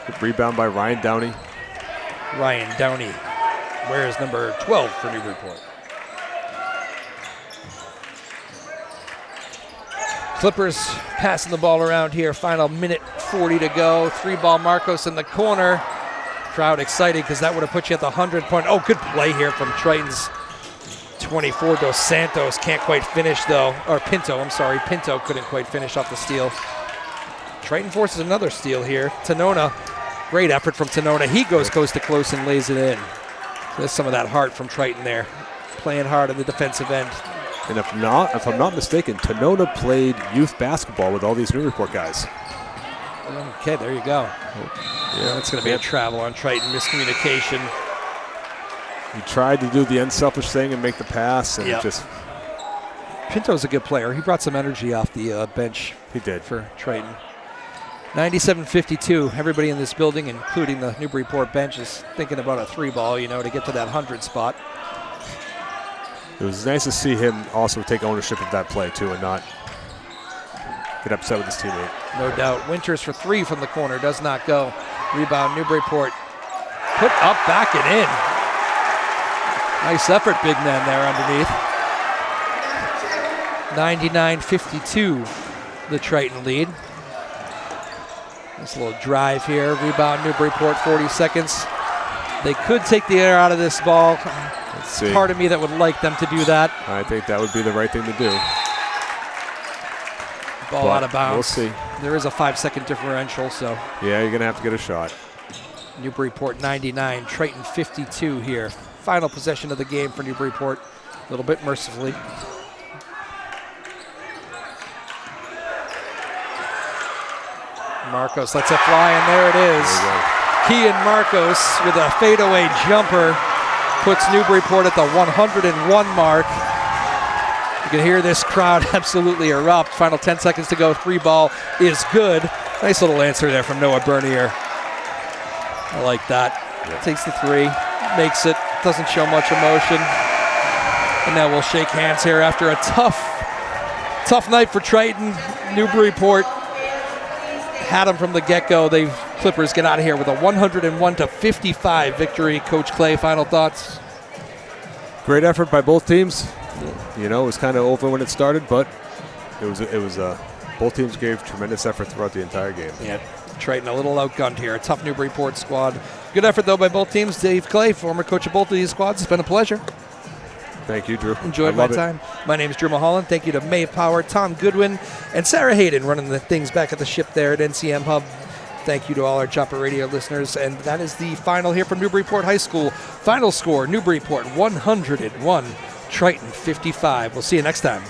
Good rebound by Ryan Downey. Ryan Downey wears number 12 for Newburyport. Clippers passing the ball around here. Final minute 40 to go. 3-ball Marcos in the corner. Crowd excited because that would have put you at the 100-point. Oh, good play here from Triton's 24. Dos Santos can't quite finish, though. Or Pinto, I'm sorry. Pinto couldn't quite finish off the steal. Triton forces another steal here. Tanona, great effort from Tanona. He goes coast to close and lays it in. So there's some of that heart from Triton there, playing hard on the defensive end. And if I'm not mistaken, Tanona played youth basketball with all these Newburyport guys. Okay, there you go. Yeah, that's going to be a travel on Triton, miscommunication. He tried to do the unselfish thing and make the pass, and just... Pinto's a good player. He brought some energy off the bench. He did. For Triton. 97-52. Everybody in this building, including the Newburyport bench, is thinking about a 3-ball, to get to that 100 spot. It was nice to see him also take ownership of that play, too, and not get upset with his teammate. No doubt. Winters for 3 from the corner. Does not go. Rebound, Newburyport. Put up, back, and in. Nice effort, big man there underneath. 99-52, the Triton lead. Nice little drive here. Rebound, Newburyport, 40 seconds. They could take the air out of this ball. Let's see. Part of me that would like them to do that. I think that would be the right thing to do. Ball out of bounds. We'll see. There is a 5-second differential, so. Yeah, you're going to have to get a shot. Newburyport 99, Triton 52 here. Final possession of the game for Newburyport, a little bit mercifully. Marcos lets it fly, and there it is. Kian Marcos with a fadeaway jumper puts Newburyport at the 101 mark. You can hear this crowd absolutely erupt. Final 10 seconds to go. 3-ball is good. Nice little answer there from Noah Bernier. I like that. Takes the 3, makes it, doesn't show much emotion. And now we'll shake hands here after a tough night for Triton. Newburyport had them from the get-go. The Clippers get out of here with a 101-55 victory. Coach Clay, final thoughts? Great effort by both teams. It was kind of over when it started, but it was both teams gave tremendous effort throughout the entire game. Yeah, Triton a little outgunned here. A tough Newburyport squad. Good effort, though, by both teams. Dave Clay, former coach of both of these squads. It's been a pleasure. Thank you, Drew. Enjoyed my time. My name is Drew Moholland. Thank you to May Power, Tom Goodwin, and Sarah Hayden running the things back at the ship there at NCM Hub. Thank you to all our Joppa Radio listeners. And that is the final here from Newburyport High School. Final score, Newburyport 101, Triton 55. We'll see you next time.